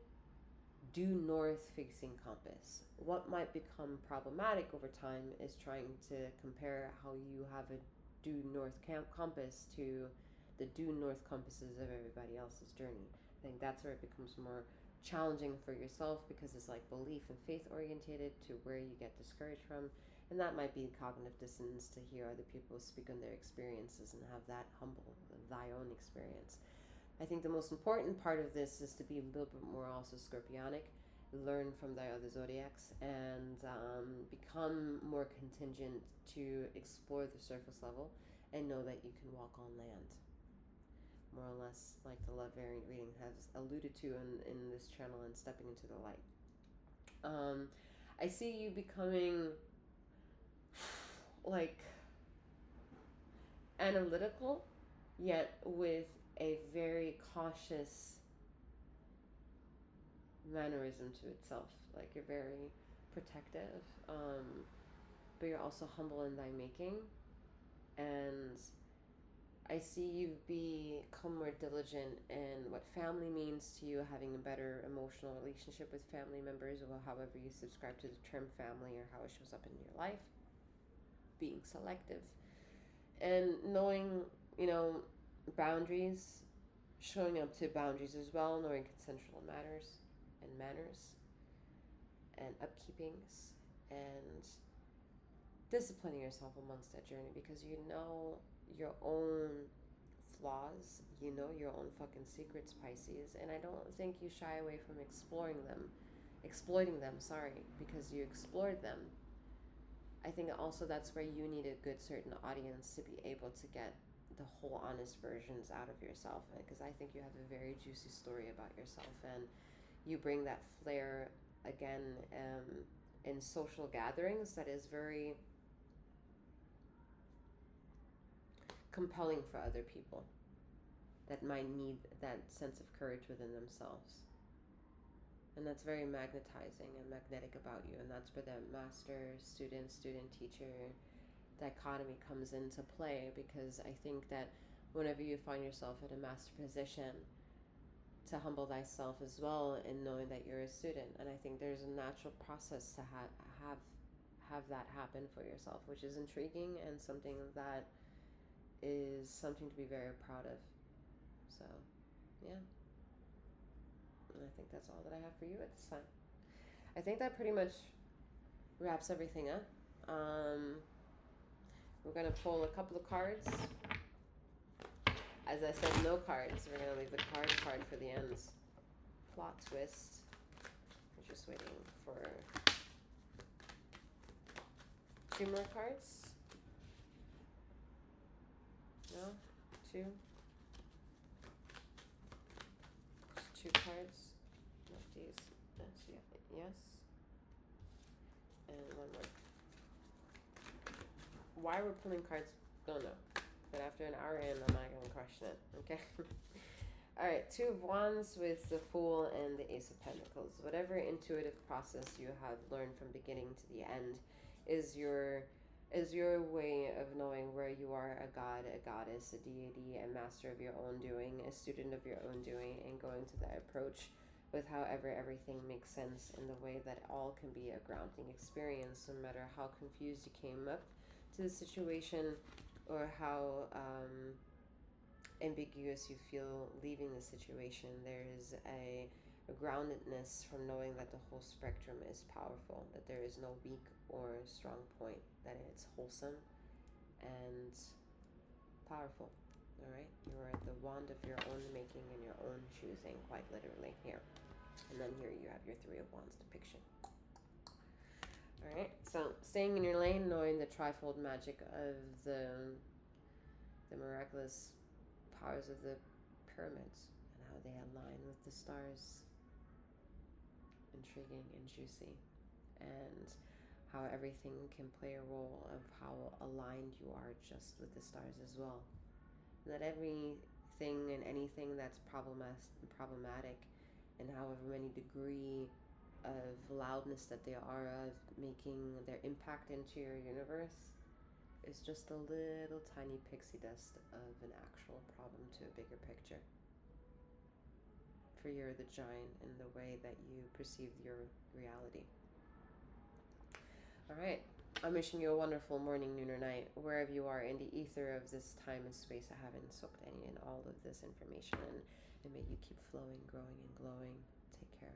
due north facing compass. What might become problematic over time is trying to compare how you have a due north compass to the due north compasses of everybody else's journey. I think that's where it becomes more challenging for yourself, because it's like belief and faith orientated to where you get discouraged from. And that might be cognitive dissonance to hear other people speak on their experiences and have that humble thy own experience. I think the most important part of this is to be a little bit more also scorpionic, learn from thy other zodiacs, and become more contingent to explore the surface level and know that you can walk on land. More or less like the love variant reading has alluded to in this channel, and stepping into the light. I see you becoming like analytical, yet with a very cautious mannerism to itself. Like you're very protective, but you're also humble in thy making. And I see you become more diligent in what family means to you, having a better emotional relationship with family members, or however you subscribe to the term family or how it shows up in your life. Being selective and knowing, boundaries, showing up to boundaries as well, knowing consensual matters and manners and upkeepings, and disciplining yourself amongst that journey, because you know your own flaws, you know your own fucking secrets, Pisces, and I don't think you shy away from exploiting them, because you explored them. I think also that's where you need a good certain audience to be able to get the whole honest versions out of yourself, because I think you have a very juicy story about yourself, and you bring that flair again in social gatherings that is very compelling for other people that might need that sense of courage within themselves. And that's very magnetizing and magnetic about you, and that's where the master, student, teacher dichotomy comes into play, because I think that whenever you find yourself in a master position, to humble thyself as well in knowing that you're a student. And I think there's a natural process to have that happen for yourself, which is intriguing and something that is something to be very proud of. So, yeah. And I think that's all that I have for you at this time. I think that pretty much wraps everything up. We're going to pull a couple of cards. As I said, no cards. We're going to leave the card for the ends. Plot twist. We're just waiting for 2 more cards. No? 2? Just 2 cards. Not these. Yes. And 1 more. Why we're pulling cards, don't know. But after an hour in, I'm not going to question it. Okay? Alright, 2 of Wands with the Fool and the Ace of Pentacles. Whatever intuitive process you have learned from beginning to the end is your way of knowing where you are a god, a goddess, a deity, a master of your own doing, a student of your own doing, and going to that approach with however everything makes sense in the way that all can be a grounding experience, no matter how confused you came up to the situation or how ambiguous you feel leaving the situation. There is a groundedness from knowing that the whole spectrum is powerful, that there is no weak or strong point, that it's wholesome and powerful. All right, you are the wand of your own making and your own choosing, quite literally here. And then here you have your 3 of Wands depiction. All right, so staying in your lane, knowing the trifold magic of the miraculous powers of the pyramids and how they align with the stars. Intriguing and juicy. And how everything can play a role of how aligned you are just with the stars as well. That everything and anything that's problematic and however many degree of loudness that they are of making their impact into your universe is just a little tiny pixie dust of an actual problem to a bigger picture. For you're the giant in the way that you perceive your reality. All right. I'm wishing you a wonderful morning, noon, or night, wherever you are in the ether of this time and space. I haven't soaked any in all of this information, and may you keep flowing, growing, and glowing. Take care.